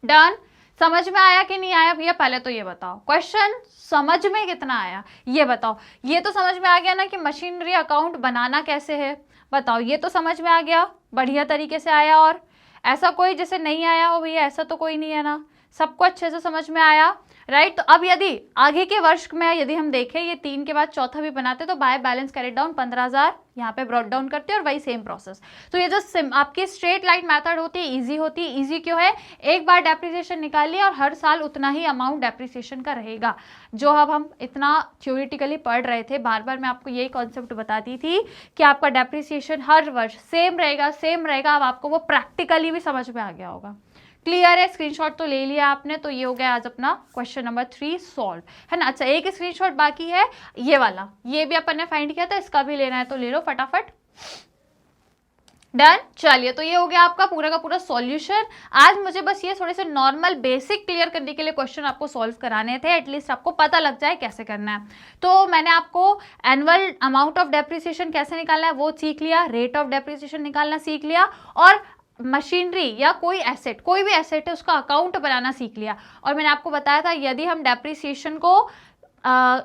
डन। समझ में आया कि नहीं आया भैया, पहले तो ये बताओ, क्वेश्चन समझ में कितना आया ये बताओ। ये तो समझ में आ गया ना कि मशीनरी अकाउंट बनाना कैसे है, बताओ, ये तो समझ में आ गया, बढ़िया तरीके से आया। और ऐसा कोई जैसे नहीं आया हो भैया, ऐसा तो कोई नहीं है ना, सबको अच्छे से समझ में आया, राइट। तो अब यदि आगे के वर्ष में यदि हम देखें, ये 3 के बाद चौथा भी बनाते, तो बाय बैलेंस कैरिड डाउन 15,000 यहाँ पे ब्रॉड डाउन करते हैं, और वही सेम प्रोसेस। तो ये जो आपकी स्ट्रेट लाइन मेथड होती है, इजी होती है। इजी क्यों है, एक बार डेप्रिसिएशन निकालिए और हर साल उतना ही अमाउंट डेप्रिसिएशन का रहेगा। जो अब हम इतना थ्योरेटिकली पढ़ रहे थे, बार बार मैं आपको यही कॉन्सेप्ट बताती थी कि आपका डेप्रिसिएशन हर वर्ष सेम रहेगा, सेम रहेगा। अब आपको वो प्रैक्टिकली भी समझ में आ गया होगा, क्लियर है, स्क्रीनशॉट तो ले लिया आपने, तो ये हो गया आज अपना क्वेश्चन नंबर 3 सॉल्व, है ना। अच्छा, एक स्क्रीनशॉट बाकी है, ये वाला, ये भी अपन ने फाइंड किया था, इसका भी लेना है तो ले लो फटाफट। डन, चलिए, तो ये हो गया आपका पूरा का पूरा सॉल्यूशन। आज मुझे बस ये थोड़े से नॉर्मल बेसिक क्लियर करने के लिए क्वेश्चन आपको सॉल्व कराने थे, एटलीस्ट आपको पता लग जाए कैसे करना है। तो मैंने आपको एनुअल अमाउंट ऑफ डेप्रिसिएशन कैसे निकालना है वो सीख लिया, रेट ऑफ डेप्रिसिएशन निकालना सीख लिया, और मशीनरी या कोई एसेट, कोई भी एसेट है उसका अकाउंट बनाना सीख लिया। और मैंने आपको बताया था यदि हम डेप्रिसिएशन को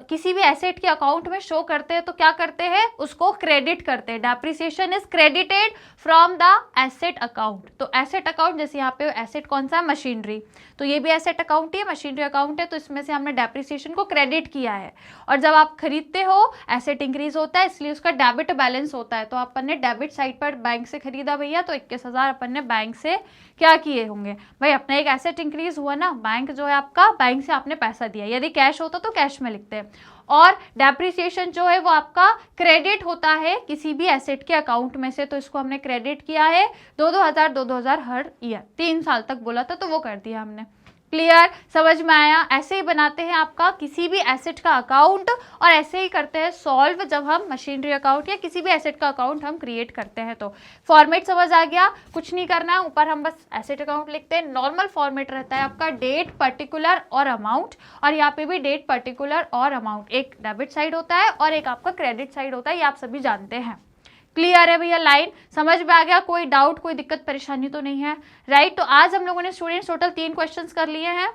किसी भी एसेट के अकाउंट में शो करते हैं तो क्या करते हैं, उसको क्रेडिट करते हैं। Depreciation is credited from the asset account. तो एसेट अकाउंट, जैसे यहाँ पे एसेट कौन सा है, मशीनरी, तो ये भी एसेट अकाउंट ही है, मशीनरी अकाउंट है, तो इसमें से हमने डेप्रिसिएशन को क्रेडिट किया है। और जब आप खरीदते हो, एसेट इंक्रीज होता है, इसलिए उसका डेबिट बैलेंस होता है। तो अपन ने डेबिट साइड पर बैंक से खरीदा भैया, तो 21,000 अपन ने बैंक से क्या किए होंगे भाई, अपना एक एसेट इंक्रीज हुआ ना, बैंक जो है आपका, बैंक से आपने पैसा दिया। यदि कैश होता तो कैश में लिखते हैं। और डेप्रिसिएशन जो है वो आपका क्रेडिट होता है किसी भी एसेट के अकाउंट में से, तो इसको हमने क्रेडिट किया है 2,000 हर ईयर, 3 साल तक बोला था तो वो कर दिया हमने। क्लियर, समझ में आया। ऐसे ही बनाते हैं आपका किसी भी एसेट का अकाउंट, और ऐसे ही करते हैं सॉल्व जब हम मशीनरी अकाउंट या किसी भी एसेट का अकाउंट हम क्रिएट करते हैं। तो फॉर्मेट समझ आ गया, कुछ नहीं करना है, ऊपर हम बस एसेट अकाउंट लिखते हैं। नॉर्मल फॉर्मेट रहता है आपका डेट, पर्टिकुलर और अमाउंट, और यहाँ पे भी डेट, पर्टिकुलर और अमाउंट, एक डेबिट साइड होता है और एक आपका क्रेडिट साइड होता है, ये आप सभी जानते हैं। क्लियर है भैया, लाइन समझ में आ गया, कोई डाउट, कोई दिक्कत परेशानी तो नहीं है, राइट। तो आज हम लोगों ने स्टूडेंट्स टोटल 3 क्वेश्चंस कर लिए हैं,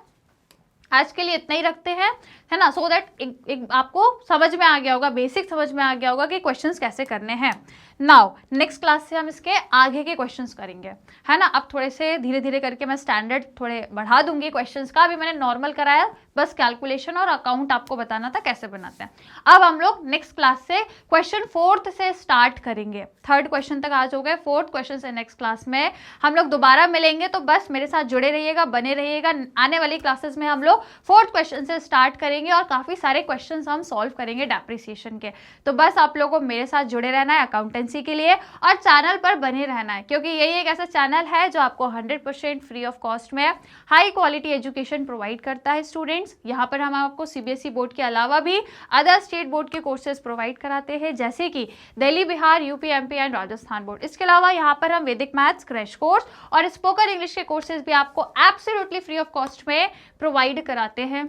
आज के लिए इतना ही रखते हैं, है ना, सो दैट आपको समझ में आ गया होगा, बेसिक समझ में आ गया होगा कि क्वेश्चंस कैसे करने हैं। नाउ नेक्स्ट क्लास से हम इसके आगे के क्वेश्चंस करेंगे, है ना। अब थोड़े से धीरे धीरे करके मैं स्टैंडर्ड थोड़े बढ़ा दूंगी क्वेश्चंस का। अभी मैंने नॉर्मल कराया, बस कैलकुलेशन और अकाउंट आपको बताना था कैसे बनाते हैं। अब हम लोग नेक्स्ट क्लास से क्वेश्चन 4th से स्टार्ट करेंगे। 3rd क्वेश्चन तक आज हो गए, 4th क्वेश्चन से नेक्स्ट क्लास में हम लोग दोबारा मिलेंगे, तो बस मेरे साथ जुड़े रहिएगा, बने रहिएगा। आने वाली क्लासेस में हम लोग 4th क्वेश्चन से स्टार्ट करेंगे और काफी सारे क्वेश्चन हम सॉल्व करेंगे डेप्रिसिएशन के। तो बस आप लोगों को मेरे साथ जुड़े रहना है अकाउंटेंसी के लिए, और चैनल पर बने रहना है, क्योंकि यही एक ऐसा चैनल है जो आपको 100% फ्री ऑफ कॉस्ट में हाई क्वालिटी एजुकेशन प्रोवाइड करता है। स्टूडेंट्स, यहाँ पर हम आपको सीबीएसई बोर्ड के अलावा भी अदर स्टेट बोर्ड के कोर्सेज प्रोवाइड कराते हैं, जैसे कि Delhi, Bihar, UP, MP and Rajasthan board. इसके अलावा यहाँ पर हम वैदिक मैथ्स क्रैश कोर्स और स्पोकन इंग्लिश के कोर्सेज भी आपको एब्सोल्युटली फ्री ऑफ कॉस्ट में प्रोवाइड कराते हैं।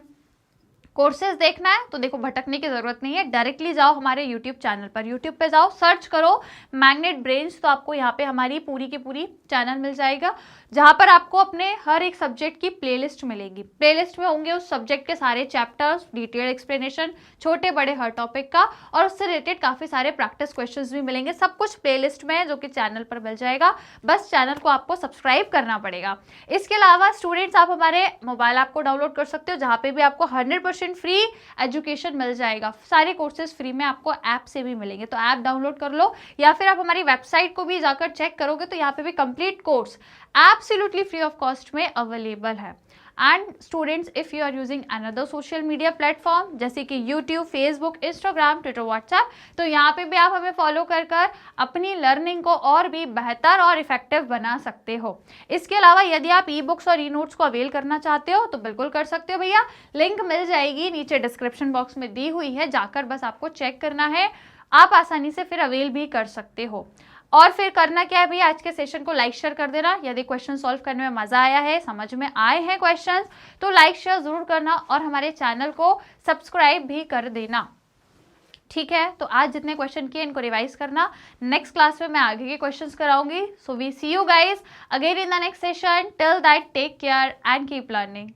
कोर्सेज देखना है तो देखो, भटकने की जरूरत नहीं है, डायरेक्टली जाओ हमारे यूट्यूब चैनल पर, यूट्यूब पे जाओ, सर्च करो मैग्नेट ब्रेन्स, तो आपको यहाँ पे हमारी पूरी की पूरी चैनल मिल जाएगा, जहाँ पर आपको अपने हर एक सब्जेक्ट की प्लेलिस्ट मिलेगी। प्लेलिस्ट में होंगे उस सब्जेक्ट के सारे चैप्टर्स, डिटेल एक्सप्लेनेशन, छोटे बड़े हर टॉपिक का, और उससे रिलेटेड काफी सारे प्रैक्टिस क्वेश्चंस भी मिलेंगे। सब कुछ प्लेलिस्ट में है जो कि चैनल पर मिल जाएगा, बस चैनल को आपको सब्सक्राइब करना पड़ेगा। इसके अलावा स्टूडेंट्स, आप हमारे मोबाइल ऐप को डाउनलोड कर सकते हो, जहाँ पे भी आपको 100% फ्री एजुकेशन मिल जाएगा। सारे कोर्सेज फ्री में आपको ऐप से भी मिलेंगे, तो ऐप डाउनलोड कर लो, या फिर आप हमारी वेबसाइट को भी जाकर चेक करोगे तो यहाँ पे भी complete course absolutely free of cost में अवेलेबल है। And students, if you are using another social media platform जैसे कि YouTube, Facebook, Instagram, Twitter, WhatsApp, तो यहाँ पे भी आप हमें फॉलो कर अपनी लर्निंग को और भी बेहतर और इफेक्टिव बना सकते हो। इसके अलावा यदि आप ई बुक्स और ई नोट्स को अवेल करना चाहते हो तो बिल्कुल कर सकते हो भैया, लिंक मिल जाएगी नीचे डिस्क्रिप्शन बॉक्स में दी हुई है, जाकर बस आपको चेक करना है, आप आसानी से फिर अवेल भी कर सकते हो। और फिर करना क्या है भैया, आज के सेशन को लाइक शेयर कर देना। यदि क्वेश्चन सॉल्व करने में मजा आया है, समझ में आए हैं क्वेश्चंस, तो लाइक शेयर जरूर करना और हमारे चैनल को सब्सक्राइब भी कर देना, ठीक है। तो आज जितने क्वेश्चन किए इनको रिवाइज करना, नेक्स्ट क्लास में मैं आगे के क्वेश्चंस कराऊंगी। So we see you guys again in the next session, till that take care and keep learning.